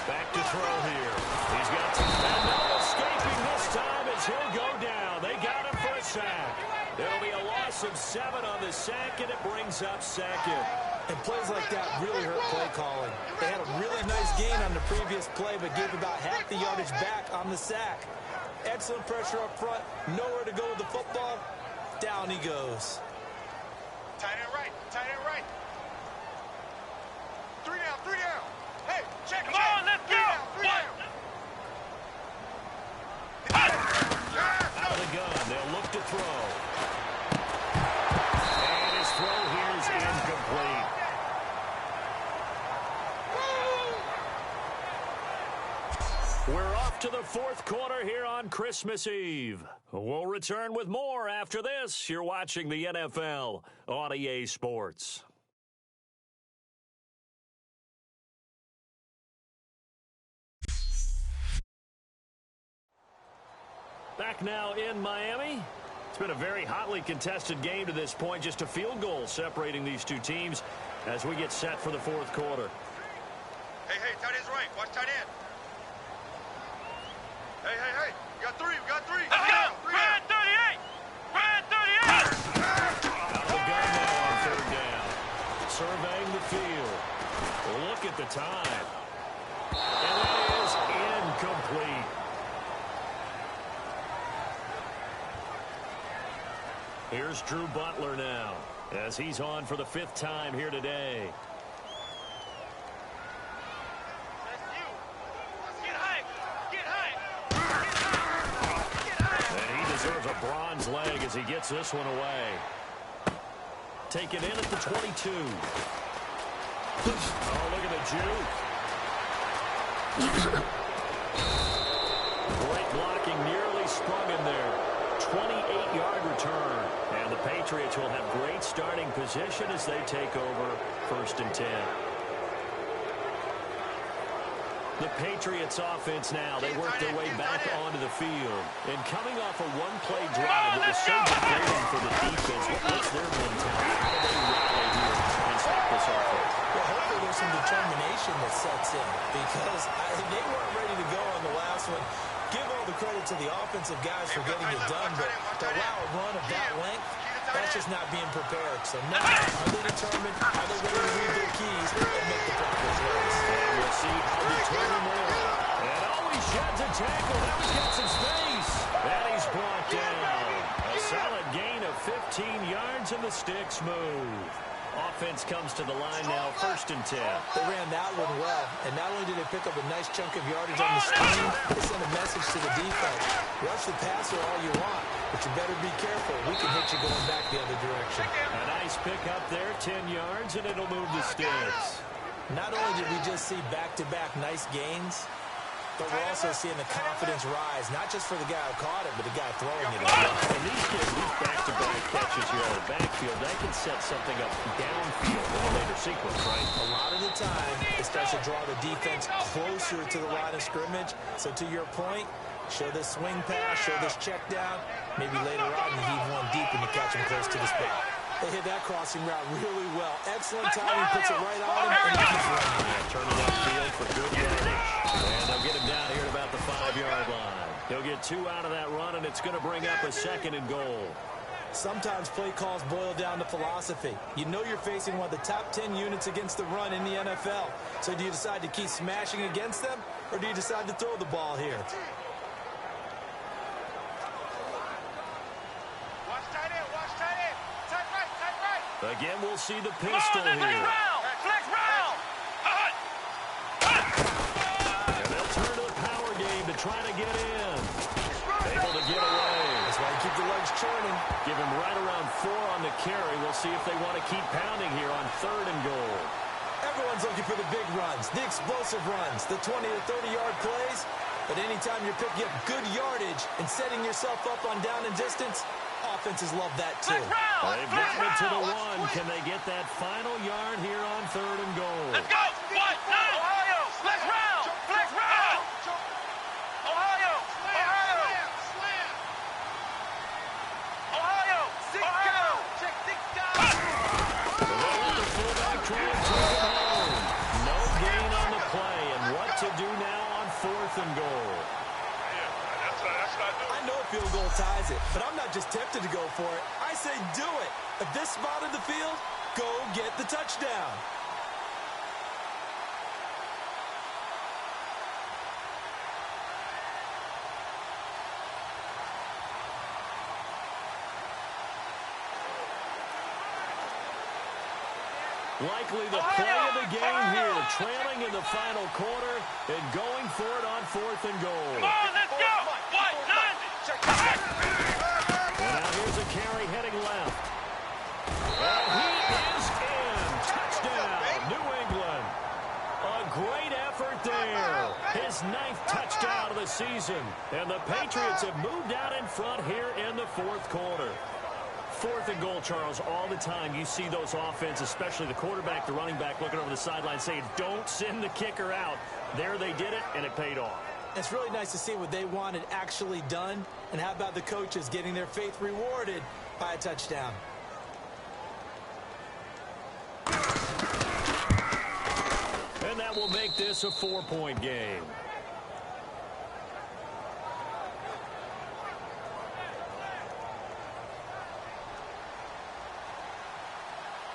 Back to throw here. He's got some. And no escaping this time as he'll go down. They got him for a sack. There'll be a loss of 7 on the sack, and it brings up 2nd.
And plays like that really hurt play calling. They had a really nice gain on the previous play, but gave about half the yardage back on the sack. Excellent pressure up front. Nowhere to go with the football. Down he goes.
Tight end right. Tight end right. 3 down. 3 down. Hey, check. Come on, let's go. 3 down. 3 down.
Off to the fourth quarter here on Christmas Eve. We'll return with more after this. You're watching the NFL on EA Sports. Back now in Miami. It's been a very hotly contested game to this point. Just a field goal separating these two teams as we get set for the fourth quarter.
Hey, tight end's right. Watch tight end. Hey. We got three. Let's go. Red 38. Red 38.
Out of the gun now on third down. Surveying the field. Look at the time. And that is incomplete. Here's Drew Butler now as he's on for the fifth time here today. And he deserves a bronze leg as he gets this one away. Take it in at the 22. Oh, look at the juke. Great blocking, nearly sprung in there. 28-yard return. And the Patriots will have great starting position as they take over 1st and 10. The Patriots offense now, they work their way back onto the field. And coming off a one-play drive that was so degrading for the defense, what's their mentality? How do they rally here and stop this offense?
Well, hopefully there's some determination that sets in because they weren't ready to go on the last one. Give all the credit to the offensive guys for getting it done, but to allow a run of that length, that's just not being prepared. So now, are they determined? Are they ready to read their keys and make the proper plays?
And we'll see how determined they are. And always sheds a tackle. Now he's got some space. And he's brought down. A solid gain of 15 yards and the sticks move. Offense comes to the line now, 1st and 10.
They ran that one well, and not only did they pick up a nice chunk of yardage on the screen, they sent a message to the defense. Rush the passer all you want, but you better be careful. We can hit you going back the other direction.
A nice pick up there, 10 yards, and it'll move the sticks.
Not only did we just see back-to-back nice gains, but we're also seeing the confidence rise, not just for the guy who caught it, but the guy throwing it.
And these back-to-back catches here out of the backfield, that can set something up downfield in a later sequence, right?
A lot of the time, it starts to draw the defense closer to the line of scrimmage. So to your point, show this swing pass, show this check down. Maybe later on you heave one deep and you catch him close to the spot. They hit that crossing route really well. Excellent timing, puts it right on him, and he keeps running.
Turn it upfield for good yardage. And they'll get him down here at about the 5-yard line. He'll get 2 out of that run, and it's going to bring up a 2nd and goal.
Sometimes play calls boil down to philosophy. You know you're facing one of the top 10 units against the run in the NFL. So do you decide to keep smashing against them, or do you decide to throw the ball here?
Watch tight end. Tight right.
Again, we'll see the pistol here.
Flex round.
And they'll turn to the power game to try to get in. Able to get away.
That's why you keep the legs churning.
Give him right around 4 on the carry. We'll see if they want to keep pounding here on 3rd and goal.
Everyone's looking for the big runs, the explosive runs, the 20 to 30-yard plays. But anytime you're picking up good yardage and setting yourself up on down and distance, offenses love that too.
They've gotten it to the 1. Can they get that final yard here on 3rd and goal?
Let's go. Ohio. Flex round. Ohio. Check 6 guys.
They'll let the fullback try and take it home. No gain on the play. And what to do now on 4th and goal?
I know a field goal ties it, but I'm not just tempted to go for it. I say do it. At this spot of the field, go get the touchdown.
Likely the play of the game here, trailing in the final quarter and going for it on 4th and goal.
Come on, let's go.
And now here's a carry heading left. And he is in. Touchdown, New England. A great effort there. His 9th touchdown of the season. And the Patriots have moved out in front here in the fourth quarter. 4th and goal, Charles. All the time you see those offenses, especially the quarterback, the running back, looking over the sideline saying, don't send the kicker out. There they did it, and it paid off.
It's really nice to see what they wanted actually done. And how about the coaches getting their faith rewarded by a touchdown?
And that will make this a 4-point game.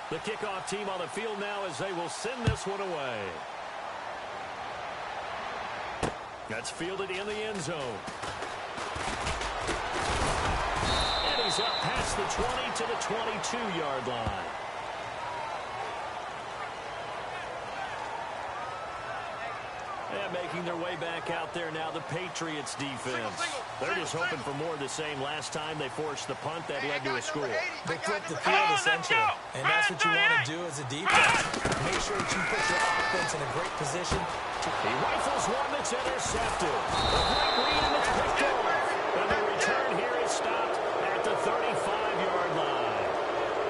The kickoff team on the field now as they will send this one away. That's fielded in the end zone. And he's up past the 20 to the 22-yard line. And making their way back out there now, the Patriots defense. They're just hoping for more of the same. Last time they forced the punt that led to a score.
They flipped the field essentially, and that's what you want to do as a defense. Make sure that you put your offense in a great position.
He rifles one that's intercepted. A great read and it's picked off. And the return here is stopped at the 35-yard line.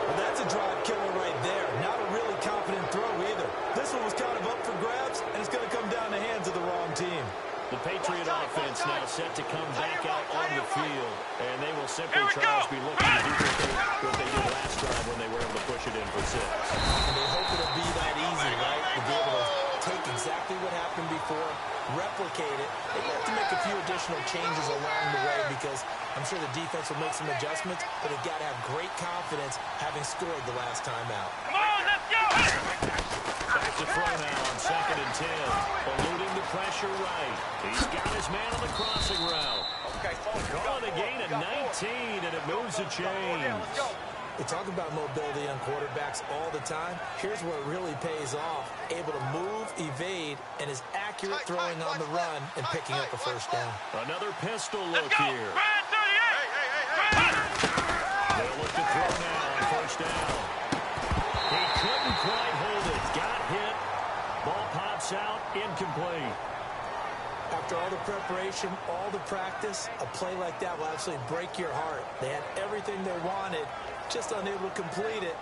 Well, that's a drive killer right there. Not a really confident throw either. This one was kind of up for grabs, and it's going to come down the hands of the wrong team.
The Patriot offense now set to come back out on the field. And they will simply, Charles, be looking to do what they did last time when they were able to push it in for 6.
And they hope it'll be that easy, right? To be able to take exactly what happened before, replicate it. They have to make a few additional changes along the way because I'm sure the defense will make some adjustments, but they've got to have great confidence having scored the last time out.
Come on, let's go!
Back to throw now on 2nd and 10. Eluding the pressure right. He's got his man on the crossing route. Calling a gain of 19, and it moves the chains.
We talk about mobility on quarterbacks all the time. Here's where it really pays off. Able to move, evade, and is accurate throwing on the run and picking up a first down.
Another pistol look here. They'll look to throw now on 1st down. He couldn't quite hold it. Got hit. Ball pops out. Incomplete.
After all the preparation, all the practice, a play like that will absolutely break your heart. They had everything they wanted, just unable to complete it.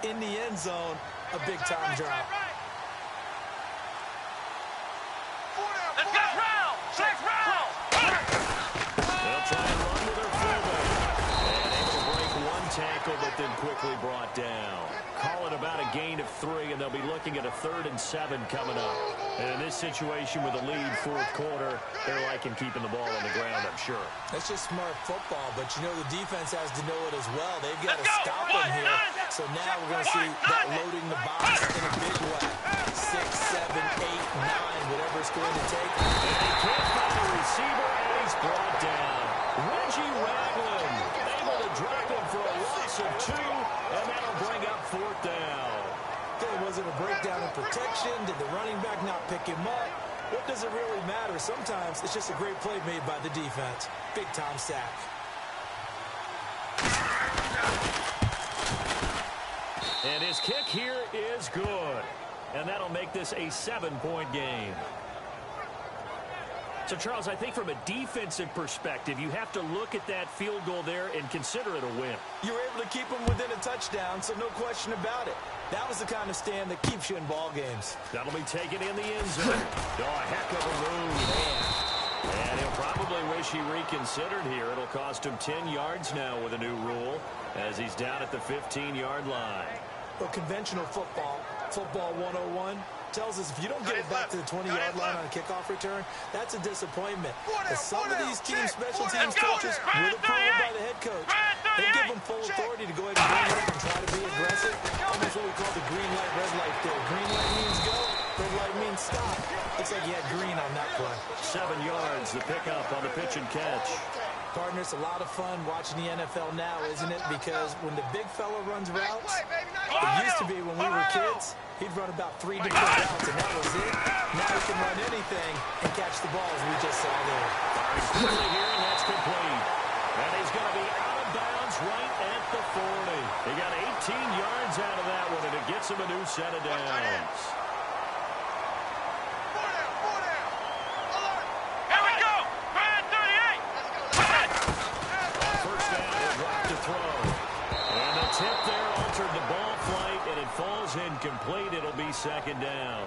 In the end zone, a big-time drop.
Let's go! Next round!
They'll try and run with their fullback. And able to break one tackle, but then quickly brought down. Call it about a gain of 3, and they'll be looking at a 3rd and 7 coming up. And in this situation with a lead 4th quarter, they're liking keeping the ball on the ground, I'm sure.
That's just smart football, but you know the defense has to know it as well. They've got to stop them here. So now we're going to see that loading the box in a big way. 6, 7, 8, 9, whatever it's going to take.
And they can't find a receiver, and he's brought down. Reggie Ragland able to drop him for a loss of 2, and that'll bring up 4th down.
Okay, was it a breakdown in protection? Did the running back not pick him up? What does it really matter? Sometimes it's just a great play made by the defense. Big-time sack.
And his kick here is good. And that'll make this a 7-point game. So, Charles, I think from a defensive perspective, you have to look at that field goal there and consider it a win.
You were able to keep them within a touchdown, so no question about it. That was the kind of stand that keeps you in ball games.
That'll be taken in the end zone. Oh, a heck of a move. And he'll probably wish he reconsidered here. It'll cost him 10 yards now with a new rule as he's down at the 15-yard line.
Well, conventional football, football 101, tells us if you don't get it back to the 20-yard line on a kickoff return, that's a disappointment. As some of these team special teams coaches, with approval by the head coach, they give them full authority to go ahead and bring it out and try to be aggressive. Almost what we call the green light, red light theory. Green light means go, red light means stop. Looks like he had green on that play.
7 yards, the pickup on the pitch and catch.
Partner, it's a lot of fun watching the NFL now, isn't it? Because when the big fella runs routes, it used to be when we were kids, he'd run about 3 different routes, and that was it. Now he can run anything and catch the ball, as we just saw there.
Quickly here, and that's complete. And he's going to be out of bounds right at the 40. He got 18 yards out of that one, and it gets him a new set of downs.
Here we go!
be second down.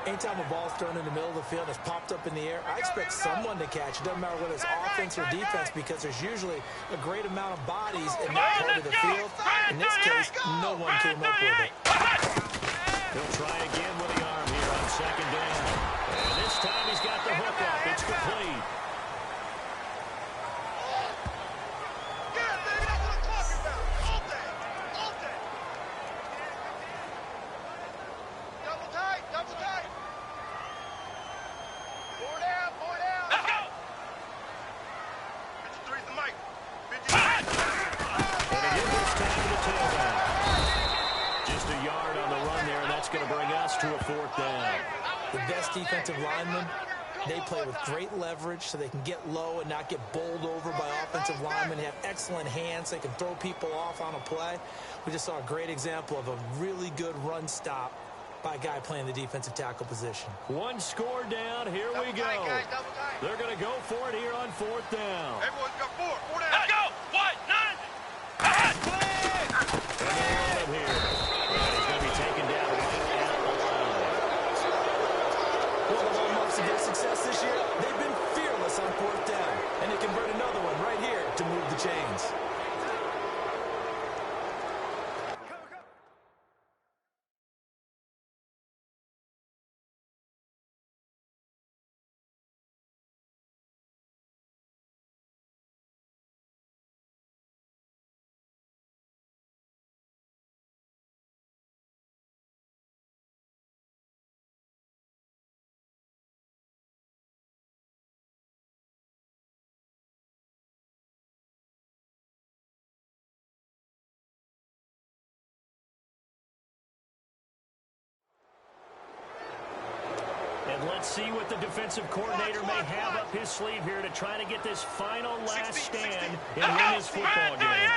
Anytime a ball's thrown in the middle of the field, it's popped up in the air, I expect someone to catch it. Doesn't matter whether it's offense or defense, because there's usually a great amount of bodies in that part of the field. In this case, no one came up with it.
He'll try again with the arm here on second down. And this time he's got the hook up. It's complete.
Defensive linemen, they play with great leverage so they can get low and not get bowled over by offensive linemen. They have excellent hands. They can throw people off on a play. We just saw a great example of a really good run stop by a guy playing the defensive tackle position.
One score down. Here we go. They're going to go for it here on fourth down.
Everyone's got four down. Let's go. 1, 9.
And they're on him here. And he's going to be taken down.
Of their success this year, they've been fearless on fourth down, and they convert another one right here to move the chains.
And let's see what the defensive coordinator may have up his sleeve here to try to get this final last stand and win this football game.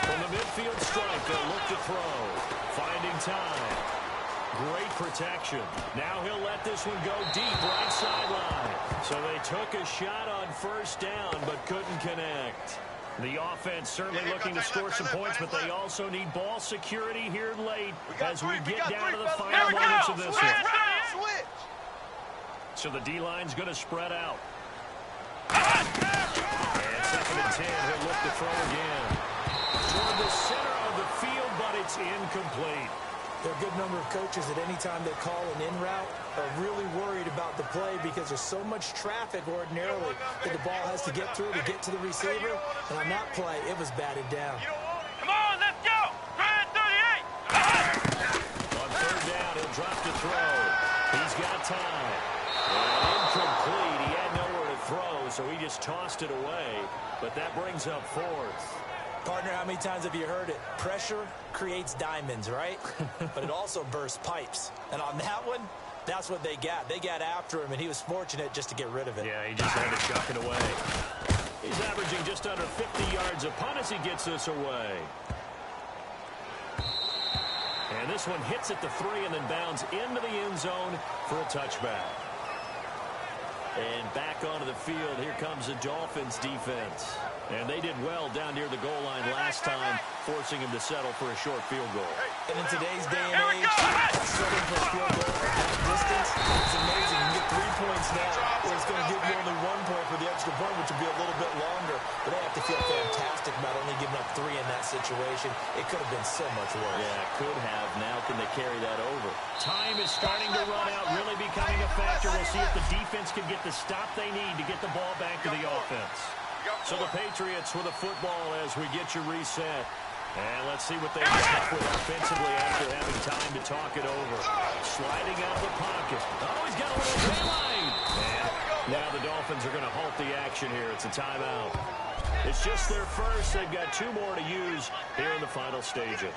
From the midfield stripe, they'll look to throw. Finding time. Great protection. Now he'll let this one go deep right sideline. So they took a shot on first down but couldn't connect. The offense certainly looking to score some points, but they also need ball security here late as we get down to the final moments of this one. So the D-line's going to spread out. And second and 10, he'll look to throw again. Toward the center of the field, but it's incomplete.
There are a good number of coaches that any time they call an in route are really worried about the play because there's so much traffic ordinarily that the ball has to get through to get to the receiver. And on that play, it was batted down.
Come on, let's go! 38!
On third down, he'll drop to throw. He's got time. And incomplete. He had nowhere to throw, so he just tossed it away. But that brings up fourth.
Partner, how many times have you heard it? Pressure creates diamonds, right? But it also bursts pipes. And on that one, that's what they got. They got after him, and he was fortunate just to get rid of it.
Yeah, he just had to chuck it away. He's averaging just under 50 yards a punt as he gets this away. And this one hits at the 3 and then bounds into the end zone for a touchback. And back onto the field, here comes the Dolphins defense. And they did well down near the goal line last time, forcing him to settle for a short field goal.
And in today's day and age, settling for a field goal at that distance, it's amazing. You get 3 points now, where it's going to give you only 1 point for the extra point, which will be a little bit longer. But they have to feel fantastic about only giving up 3 in that situation. It could have been so much worse.
Yeah, could have. Now can they carry that over? Time is starting to run out, really becoming a factor. We'll see if the defense can get the stop they need to get the ball back to the offense. So the Patriots with a football as we get you reset. And let's see what they come up with offensively after having time to talk it over. Sliding out of the pocket. Oh, he's got a little daylight. And now the Dolphins are going to halt the action here. It's a timeout. It's just their first. They've got 2 more to use here in the final stages.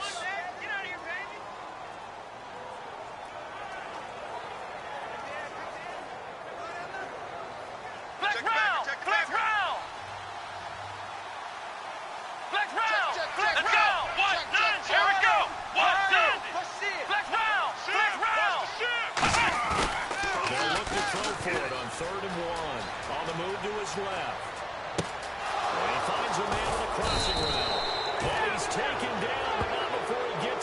Third and 1. On the move to his left. And he finds a man with a crossing route. And he's taken down, but not before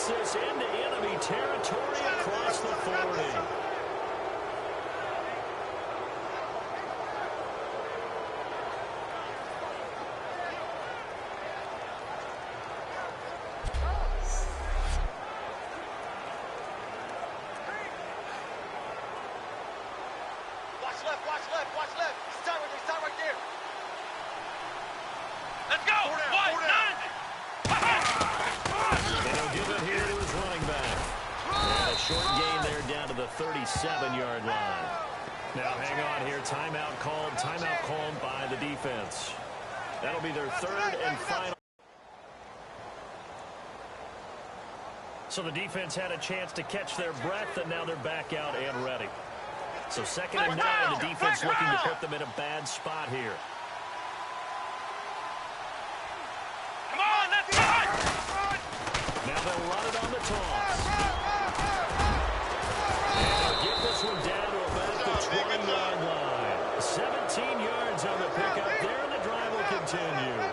gets this into enemy territory across the 40.
Watch left. Start right there. Let's go.
And he'll give it here to his running back. And a short gain there down to the 37-yard line. Now hang on here. Timeout called by the defense. That'll be their third and final. So the defense had a chance to catch their breath, and now they're back out and ready. So 2nd and 9, the defense looking to put them in a bad spot here.
Come on, let's go!
Now they'll run it on the toss. And they'll get this one down to about the 20-yard line. 17 yards on the pickup there, and the drive will continue.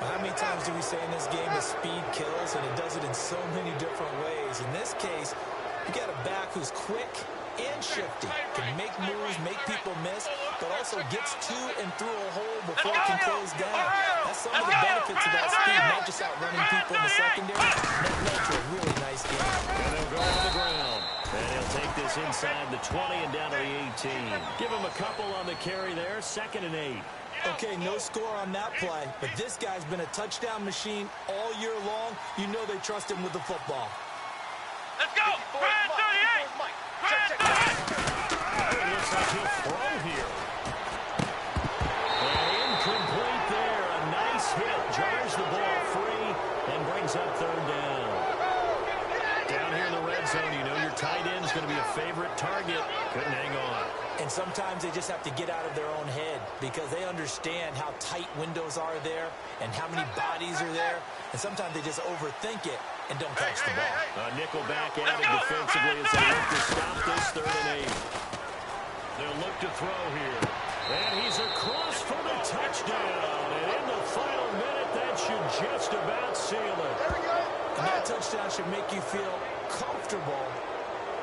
How many times do we say in this game that speed kills, and it does it in so many different ways? In this case, you got a back who's quick and shifty, can make moves, make people miss, but also gets to and through a hole before it can close down. That's some of the benefits of that speed, not just outrunning people in the secondary. That led to a really nice game.
And they'll go on the ground. And he'll take this inside the 20 and down to the 18. Give him a couple on the carry there, 2nd and 8.
Okay, no score on that play, but this guy's been a touchdown machine all year long. You know they trust him with the football.
Let's go! Grand 38! Grand 38!
It looks like he'll throw here. And incomplete there. A nice hit. Jars the ball free and brings up 3rd down. Down here in the red zone, you know your tight end's going to be a favorite target. Couldn't hang on.
And sometimes they just have to get out of their own head because they understand how tight windows are there and how many bodies are there. And sometimes they just overthink it and don't catch the ball.
Nickel back added defensively as they look to stop this 3rd and 8. They'll look to throw here. And he's across for the touchdown. And in the final minute, that should just about seal it.
And that touchdown should make you feel comfortable.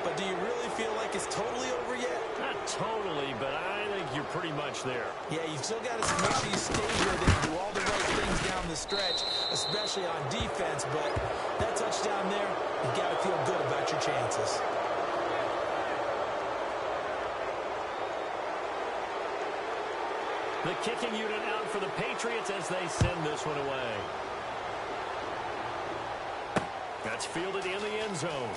But do you really feel like it's totally over yet?
Not totally, but I think you're pretty much there.
Yeah, you've still got to make sure you stay with it, do all the right things down the stretch, especially on defense. But that touchdown there, you've got to feel good about your chances.
The kicking unit out for the Patriots as they send this one away. That's fielded in the end zone.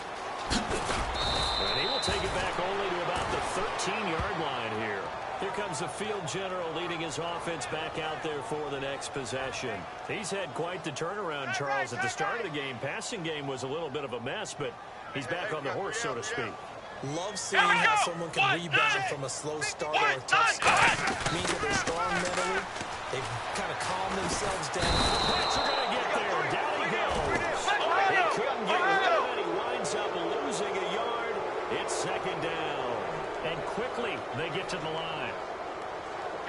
And he will take it back only to about the 13-yard line here. Here comes the field general leading his offense back out there for the next possession. He's had quite the turnaround, Charles. At the start of the game, passing game was a little bit of a mess, but he's back on the horse, so to speak.
Love seeing how someone can rebound from a slow start or a tough start. Means that they're strong mentally. They've kind of calmed themselves down.
Pats are going to get there. Down he goes. He couldn't get rid of it. He winds up losing a yard. It's 2nd down. And quickly they get to the line.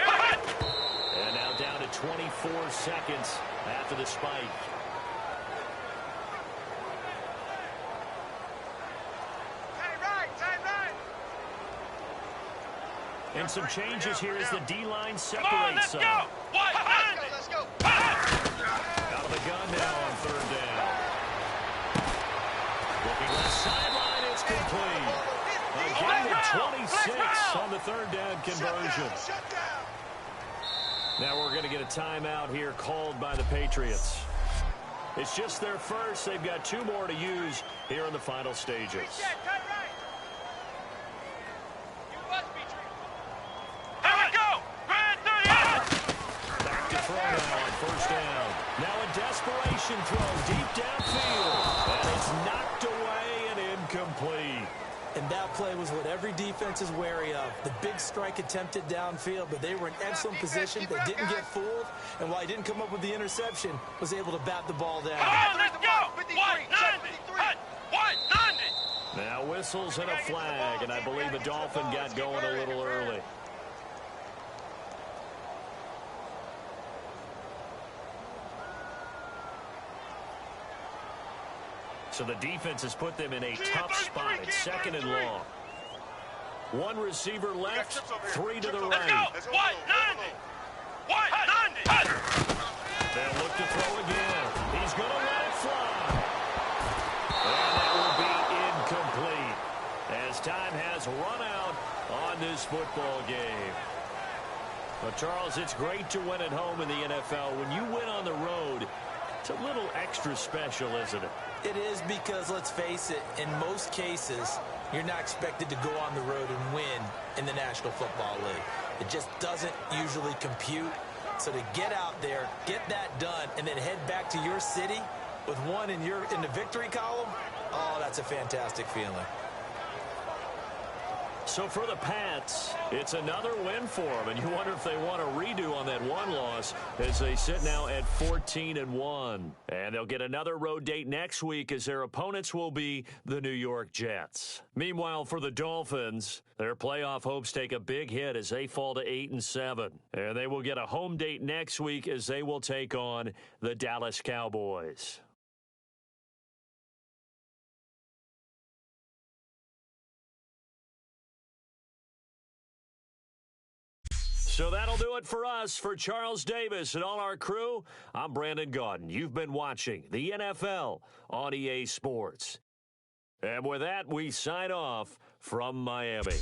And now down to 24 seconds after the spike. And some changes here as the D-line separates some.
Let's go.
Out of the gun now on 3rd down. Looking left sideline, it's complete. Again with 26 on the 3rd down conversion. Now we're going to get a timeout here called by the Patriots. It's just their first. They've got 2 more to use here in the final stages. Desperation throw deep downfield, and it's knocked away and incomplete.
And that play was what every defense is wary of. The big strike attempted downfield, but they were in excellent position. They didn't get fooled, and while he didn't come up with the interception, was able to bat the ball down.
Let's go! 190!
Now whistles and a flag, and I believe a Dolphin got going a little early. So the defense has put them in a tough spot. It's second and long. One receiver left, three to the right.
Let's go. 190. 190.
They'll look to throw again. He's going to let it fly. And that will be incomplete as time has run out on this football game. Well, Charles, it's great to win at home in the NFL. When you win on the road, it's a little extra special, isn't it?
It is because, let's face it, in most cases, you're not expected to go on the road and win in the National Football League. It just doesn't usually compute. So to get out there, get that done, and then head back to your city with one in the victory column, oh, that's a fantastic feeling.
So for the Pats, it's another win for them, and you wonder if they want a redo on that one loss as they sit now at 14-1. And they'll get another road date next week as their opponents will be the New York Jets. Meanwhile, for the Dolphins, their playoff hopes take a big hit as they fall to 8-7. And they will get a home date next week as they will take on the Dallas Cowboys. So that'll do it for us. For Charles Davis and all our crew, I'm Brandon Gaudin. You've been watching the NFL on EA Sports. And with that, we sign off from Miami.